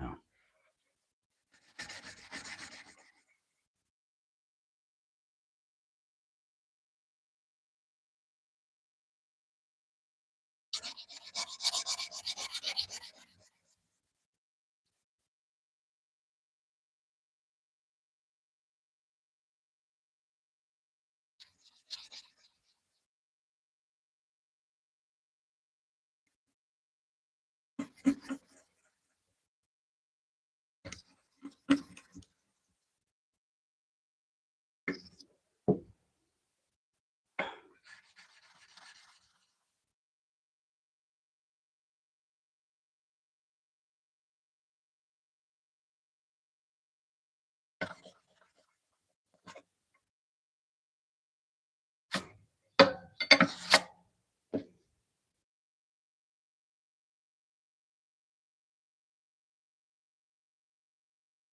No.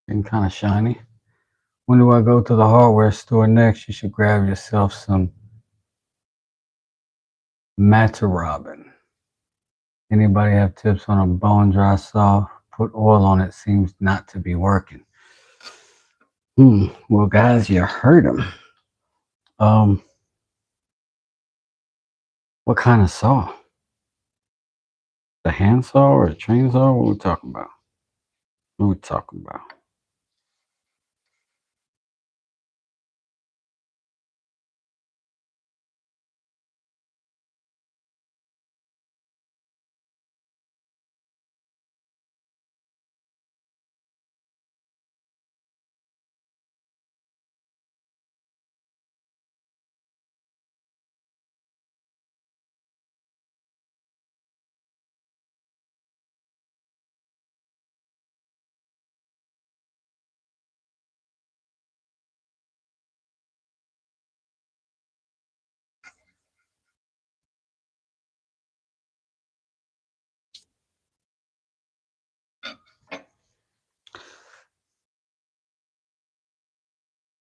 Getting kind of shiny. When do I go to the hardware store next? You should grab yourself some Robin. Anybody have tips on a bone dry saw? Put oil on it, seems not to be working. Well, guys, you heard him. What kind of saw? The hand saw or the chainsaw? What are we talking about? What are we talking about?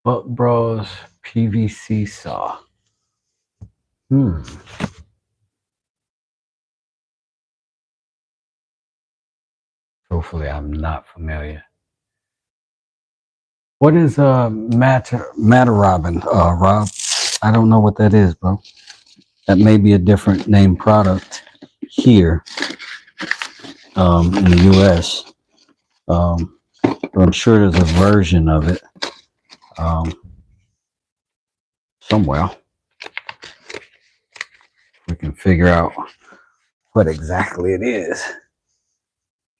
Buck Bros PVC saw. Hopefully, I'm not familiar. What is Matter Robin? Rob, I don't know what that is, bro. That may be a different name product here in the U.S. But I'm sure there's a version of it um, somewhere. We can figure out what exactly it is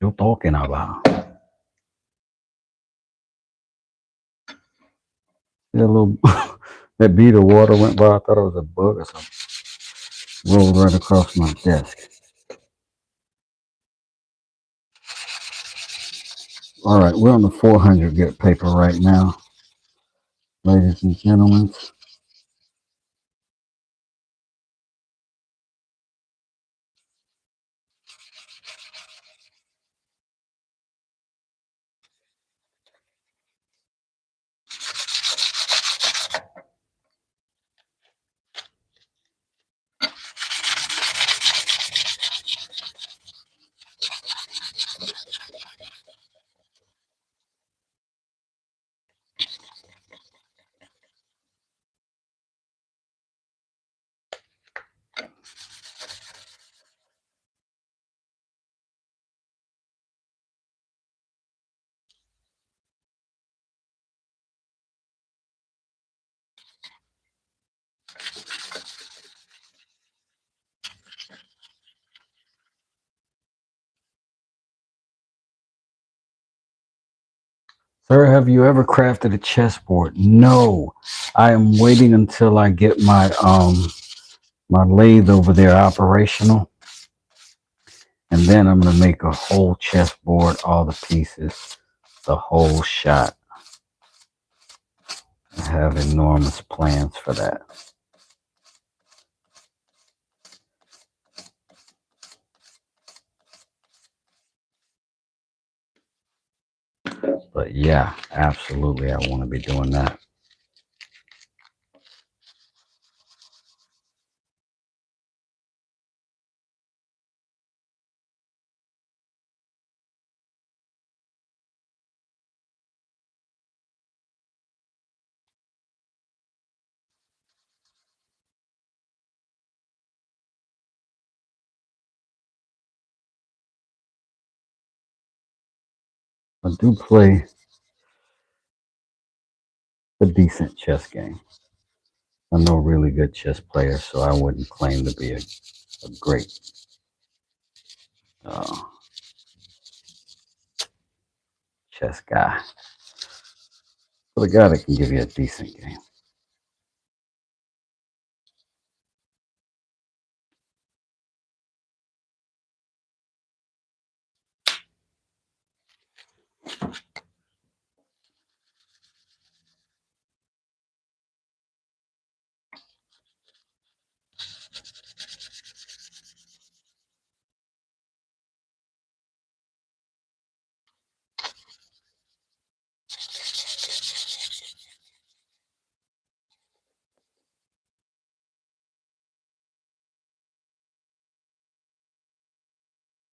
you're talking about. That little that bead of water went by. I thought it was a bug or something. Rolled right across my desk. All right, we're on the 400 grit paper right now, ladies and gentlemen. Sir, have you ever crafted a chessboard? No. I am waiting until I get my lathe over there operational, and then I'm gonna make a whole chessboard, all the pieces, the whole shot. I have enormous plans for that. But yeah, absolutely, I want to be doing that. I do play a decent chess game. I'm no really good chess player, so I wouldn't claim to be a great uh, chess guy, but a guy that can give you a decent game.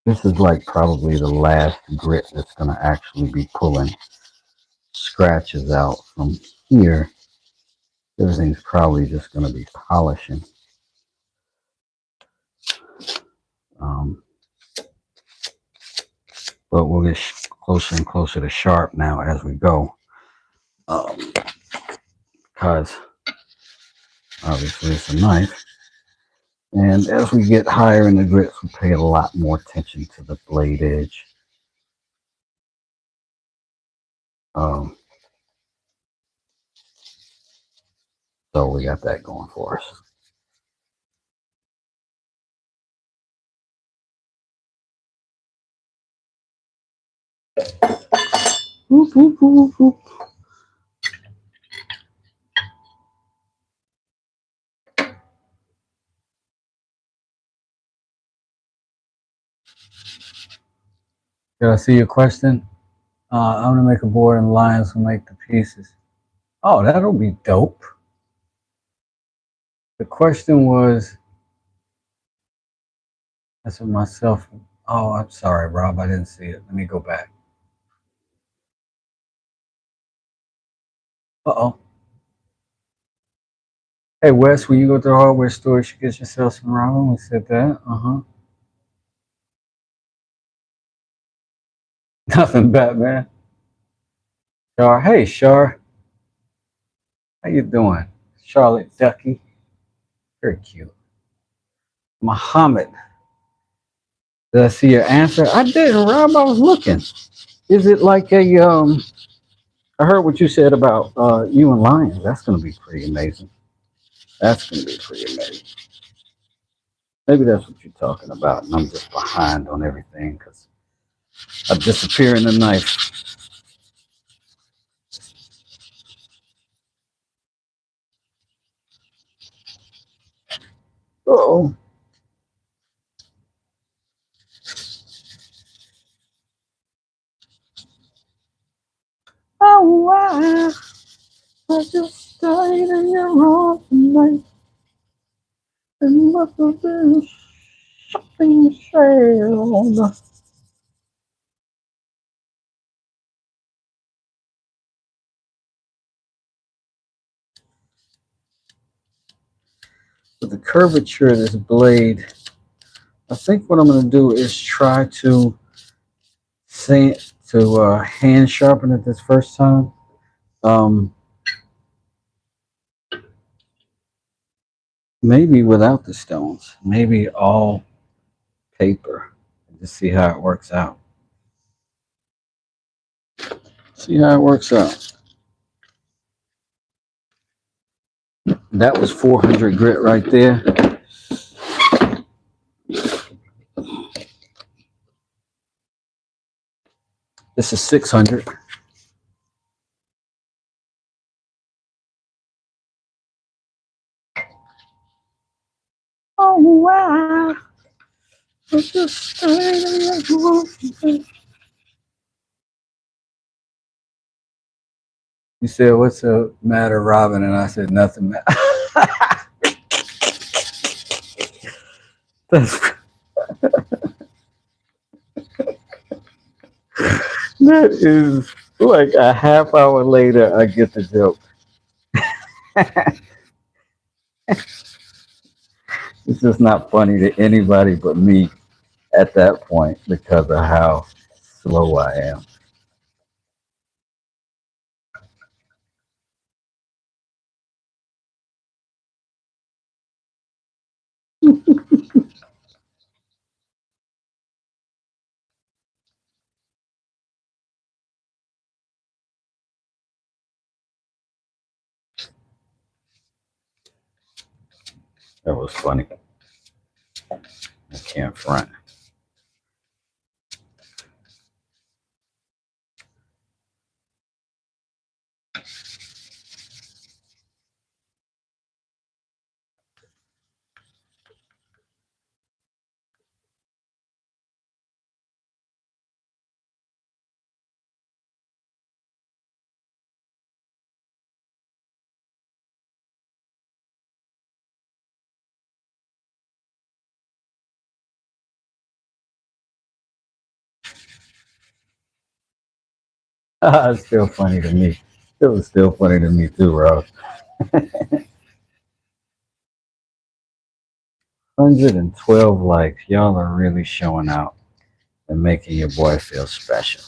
This is like probably the last grit that's going to actually be pulling scratches out from here. Everything's probably just going to be polishing. Um, but we'll get closer and closer to sharp now as we go. Because obviously it's a knife. And as we get higher in the grits, we pay a lot more attention to the blade edge. Um, so we got that going for us. Whoop, whoop, whoop, whoop. Did I see your question? I'm gonna make a board and Lions will make the pieces. Oh, that'll be dope. The question was, that's what myself. Oh, I'm sorry, Rob. I didn't see it. Let me go back. Uh-oh. Hey, Wes, when you go to the hardware store, you should get yourself some ramen. We said that. Uh-huh. Nothing, Batman. Shar. Hey, Shar. How you doing? Charlotte Ducky. Very cute. Muhammad. Did I see your answer? I didn't, Rob. I was looking. Is it like a I heard what you said about you and Lions. That's gonna be pretty amazing. That's gonna be pretty amazing. Maybe that's what you're talking about, and I'm just behind on everything because I disappear in the knife. Oh, oh, why? I just stayed in your arms tonight and must have been something sailed. With the curvature of this blade, I think what I'm going to do is try to hand sharpen it this first time. Um, Maybe without the stones, maybe all paper. Just see how it works out. See how it works out. That was 400 grit right there. This is 600. Oh wow. You said, "What's the matter, Robin?" And I said, "Nothing." That's, that is like a half hour later, I get the joke. It's just not funny to anybody but me at that point because of how slow I am. That was funny. I can't front. It's still funny to me. It was still funny to me too, Rob. 112 likes. Y'all are really showing out and making your boy feel special.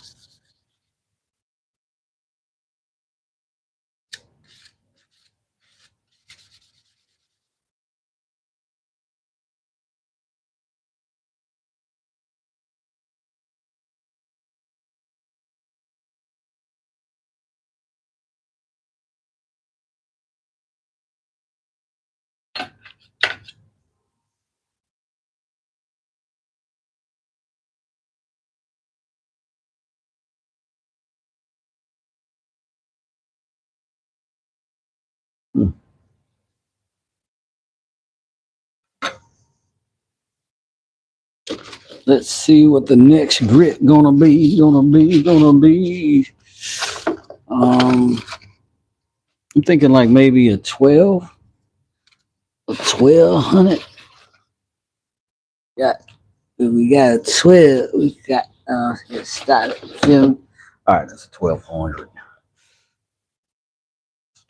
Hmm. Let's see what the next grit gonna be. Gonna be. Um, I'm thinking like maybe a 1200. Yeah, we got a 12. We got get started. All right, that's 1200.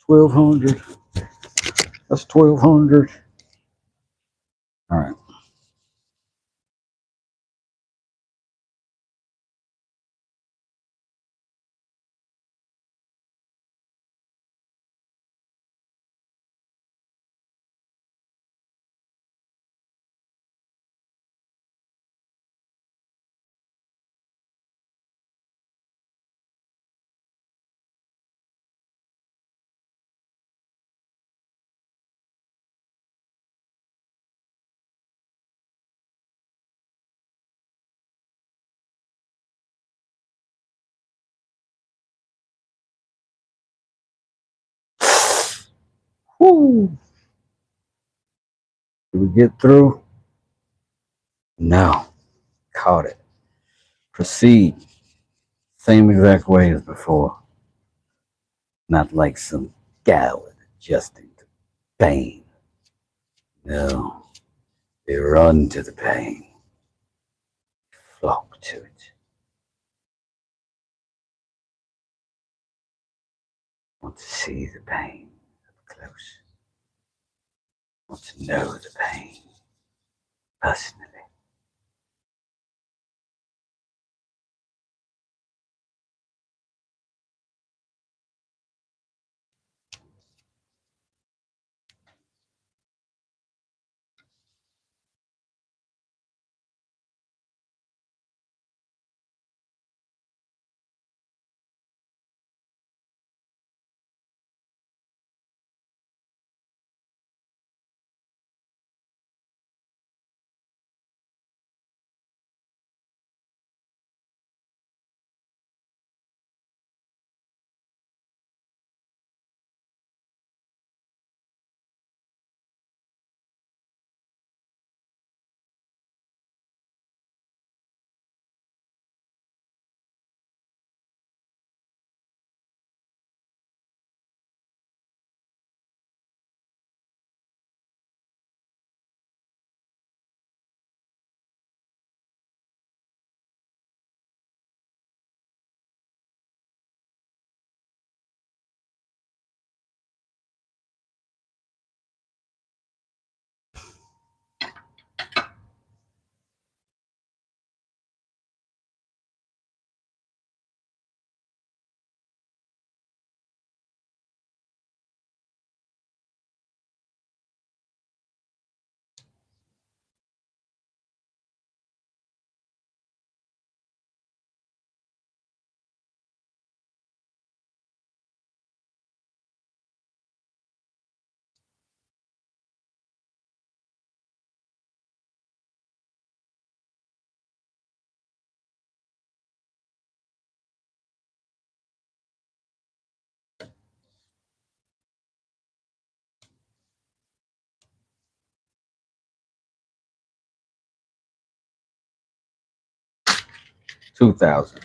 1200. That's 1200. All right. Woo. Did we get through? No. Caught it. Proceed. Same exact way as before. Not like some coward adjusting to pain. No. They run to the pain. Flock to it. Want to see the pain up close. Want to know the pain personally. 2,000.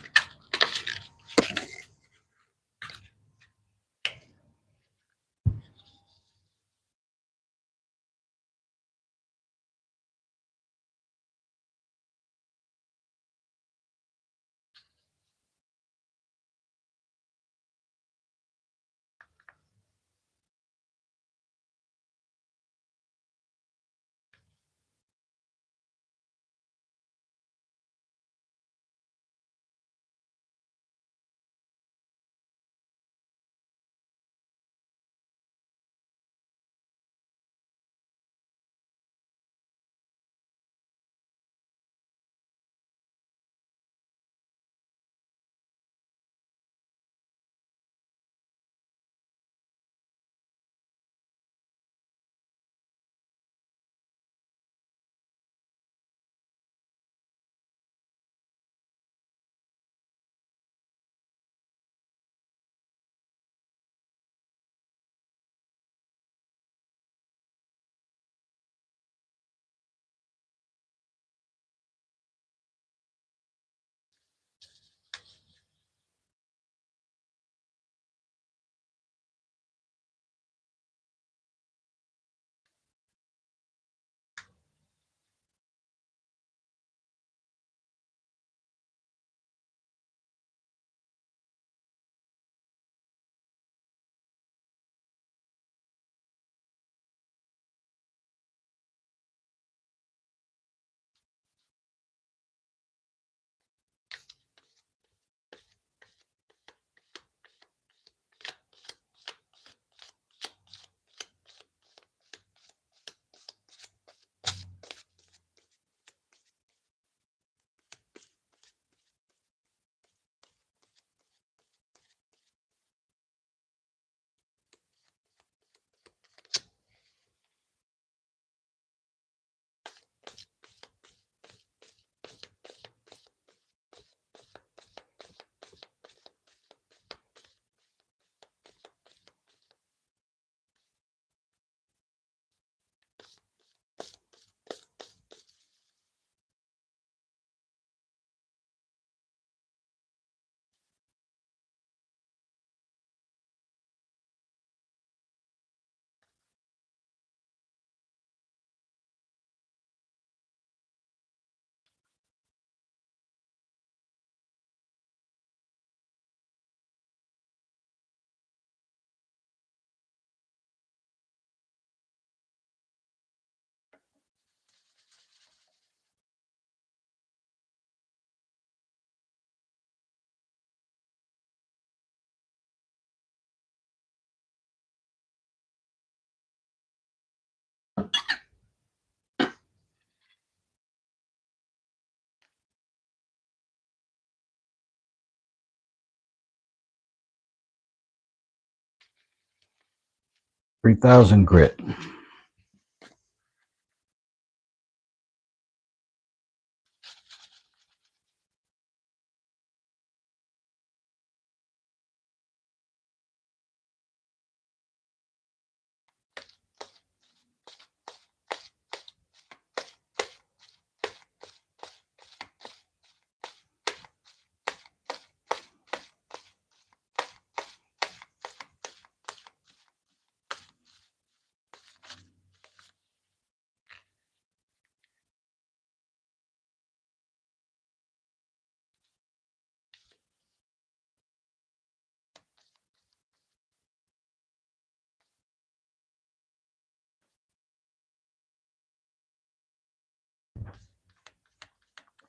$3,000 grit.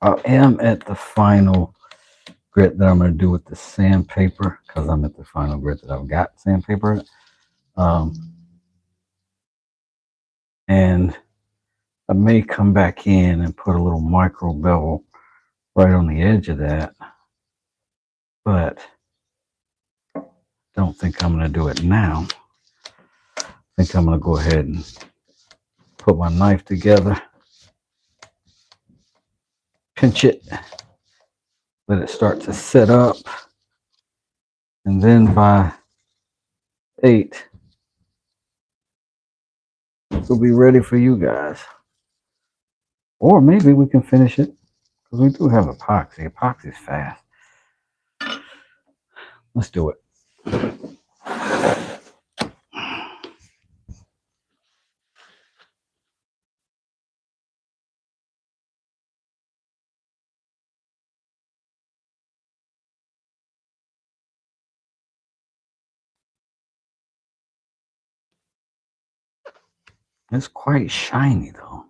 I am at the final grit that I'm going to do with the sandpaper, because I'm at the final grit that I've got sandpaper. Um, and I may come back in and put a little micro bevel right on the edge of that, but don't think I'm going to do it now. I think I'm going to go ahead and put my knife together, pinch it, let it start to set up, and then by 8, it'll be ready for you guys. Or maybe we can finish it Because we do have epoxy. Epoxy is fast. Let's do it. It's quite shiny though.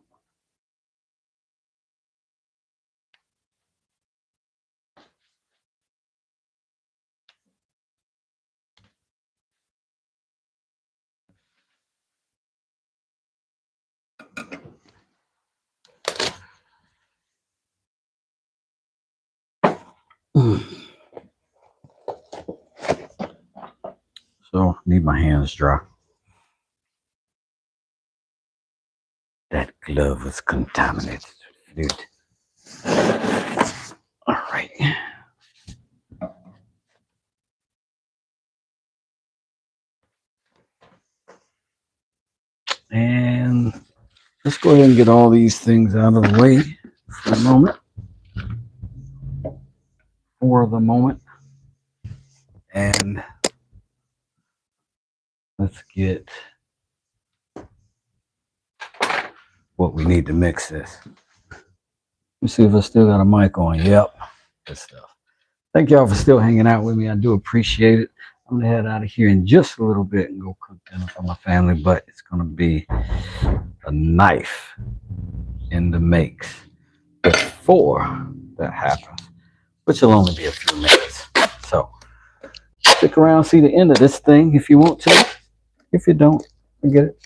So need my hands dry. That glove was contaminated. Dude. All right. And let's go ahead and get all these things out of the way for the moment. And let's get what we need to mix this. Let's see if I still got a mic on. Yep. Good stuff. Thank y'all for still hanging out with me. I do appreciate it. I'm gonna head out of here in just a little bit and go cook dinner for my family, but it's gonna be a knife in the makes before that happens, which will only be a few minutes. So stick around, see the end of this thing if you want to. If you don't, forget it.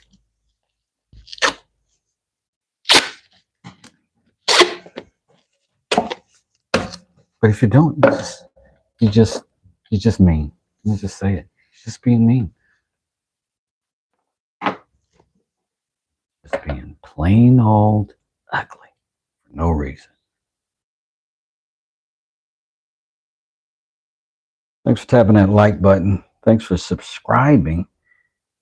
But if you don't, you just mean. You just say it. You're just being mean. Just being plain old ugly for no reason. Thanks for tapping that like button. Thanks for subscribing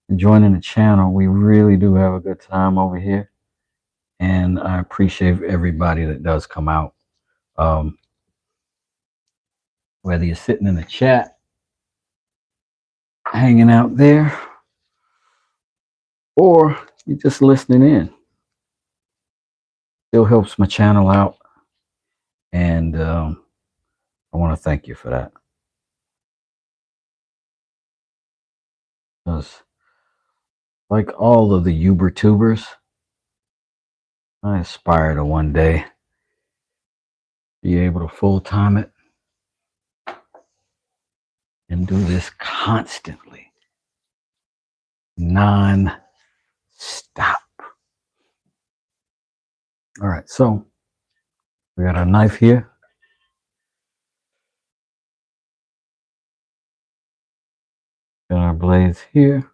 and joining the channel. We really do have a good time over here. And I appreciate everybody that does come out. Whether you're sitting in the chat, hanging out there, or you're just listening in. Still helps my channel out. And I want to thank you for that. Because like all of the Uber tubers, I aspire to one day be able to full-time it and do this constantly, non-stop. All right, so we got our knife here. Got our blades here.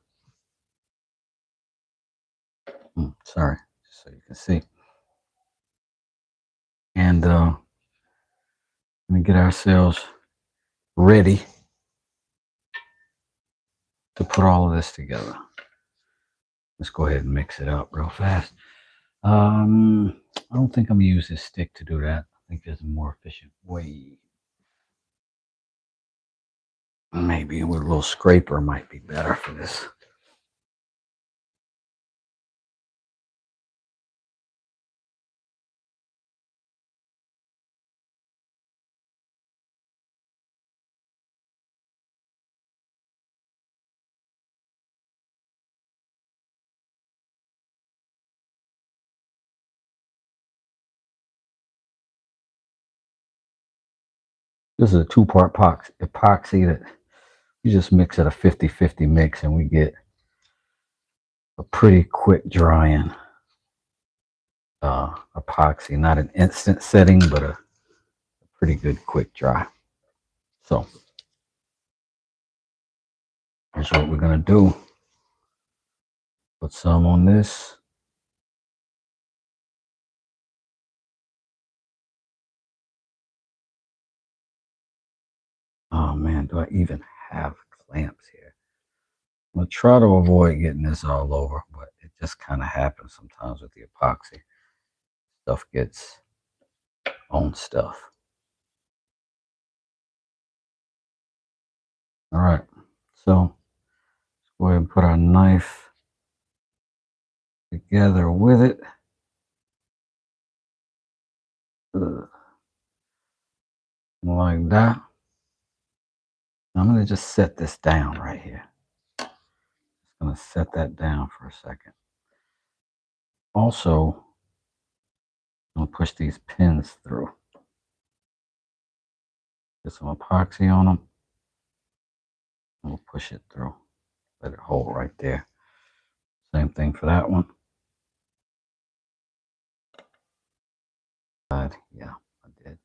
Sorry, just so you can see. And let me get ourselves ready to put all of this together. Let's go ahead and mix it up real fast. I don't think I'm gonna use this stick to do that. I think there's a more efficient way. Maybe with a little scraper might be better for this. This is a two-part epoxy that you just mix at a 50-50 mix and we get a pretty quick drying epoxy. Not an instant setting, but a pretty good quick dry. So here's what we're gonna do. Put some on this. Oh man, do I even have clamps here? I'm gonna try to avoid getting this all over, but it just kind of happens sometimes with the epoxy. Stuff gets own stuff. All right, so let's go ahead and put our knife together with it. Like that. I'm going to just set this down right here. Just going to set that down for a second. Also, I'm going to push these pins through. Get some epoxy on them. We'll push it through. Let it hold right there. Same thing for that one. Yeah, I did.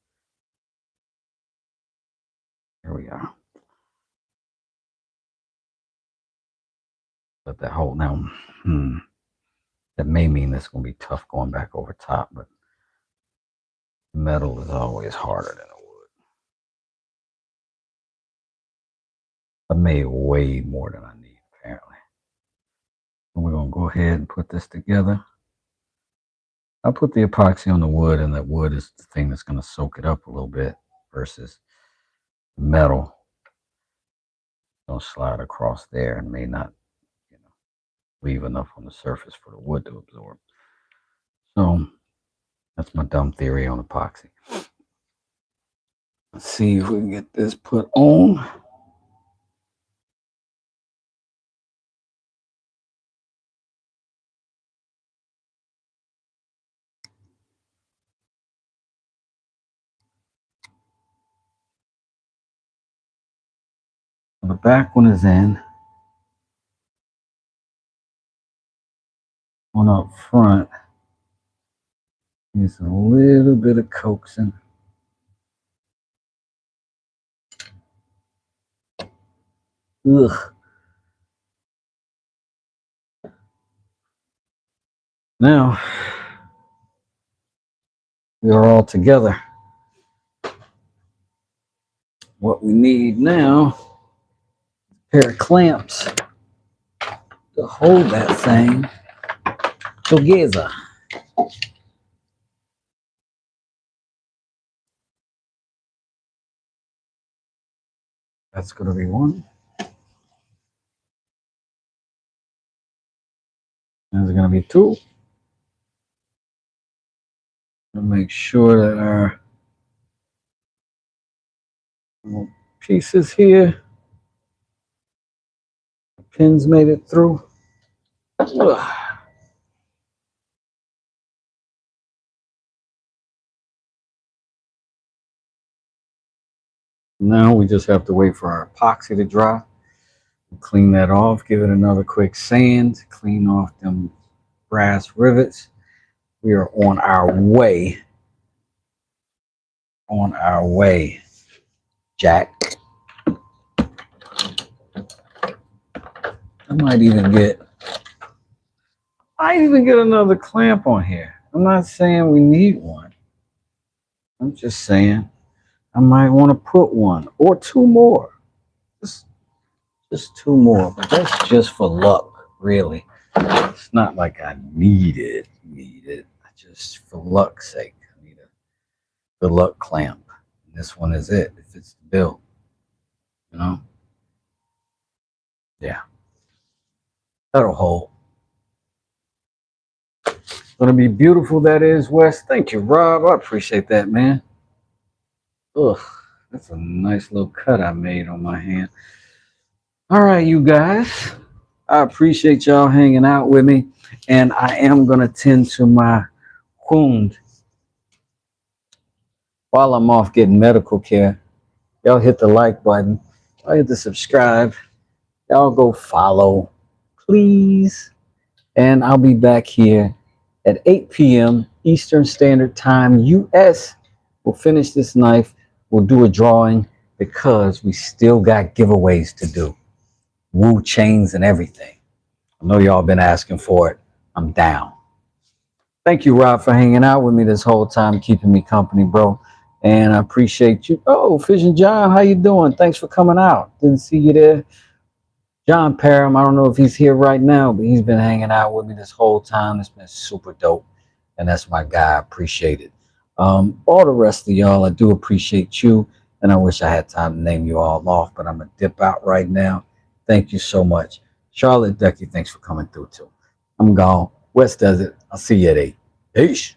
Here we are. Let that hold. Now, that may mean it's going to be tough going back over top, but metal is always harder than a wood. I made way more than I need, apparently. And we're going to go ahead and put this together. I'll put the epoxy on the wood, and that wood is the thing that's going to soak it up a little bit versus metal. Don't slide across there and may not, leave enough on the surface for the wood to absorb. So that's my dumb theory on epoxy. Let's see if we can get this put on. The back one is in. One up front needs a little bit of coaxing. Ugh. Now we are all together. What we need now is a pair of clamps to hold that thing together. That's going to be one. There's going to be two. To make sure that our pieces here, the pins made it through. Ugh. Now we just have to wait for our epoxy to dry. Clean that off, give it another quick sand, clean off them brass rivets. We are on our way. On our way, Jack. I might even get another clamp on here. I'm not saying we need one. I'm just saying I might want to put one or two more. Just two more, but that's just for luck, really. It's not like I need it. Just for luck's sake, I need a good luck clamp. And this one is it. It fits the bill. Yeah. That'll hold. Gonna be beautiful, that is, Wes. Thank you, Rob. I appreciate that, man. Ugh, that's a nice little cut I made on my hand. All right, you guys. I appreciate y'all hanging out with me, and I am gonna tend to my wound while I'm off getting medical care. Y'all hit the like button. Y'all hit the subscribe. Y'all go follow, please. And I'll be back here at 8 p.m. Eastern Standard Time, US. We'll finish this knife. We'll do a drawing because we still got giveaways to do. Woo chains and everything. I know y'all been asking for it. I'm down. Thank you, Rob, for hanging out with me this whole time, keeping me company, bro. And I appreciate you. Oh, Fission John, how you doing? Thanks for coming out. Didn't see you there. John Parham, I don't know if he's here right now, but he's been hanging out with me this whole time. It's been super dope. And that's my guy. I appreciate it. All the rest of y'all, I do appreciate you, and I wish I had time to name you all off, but I'm gonna dip out right now. Thank you so much, Charlotte, Ducky. Thanks for coming through too. I'm gone. West Desert. I'll see you at 8. Peace.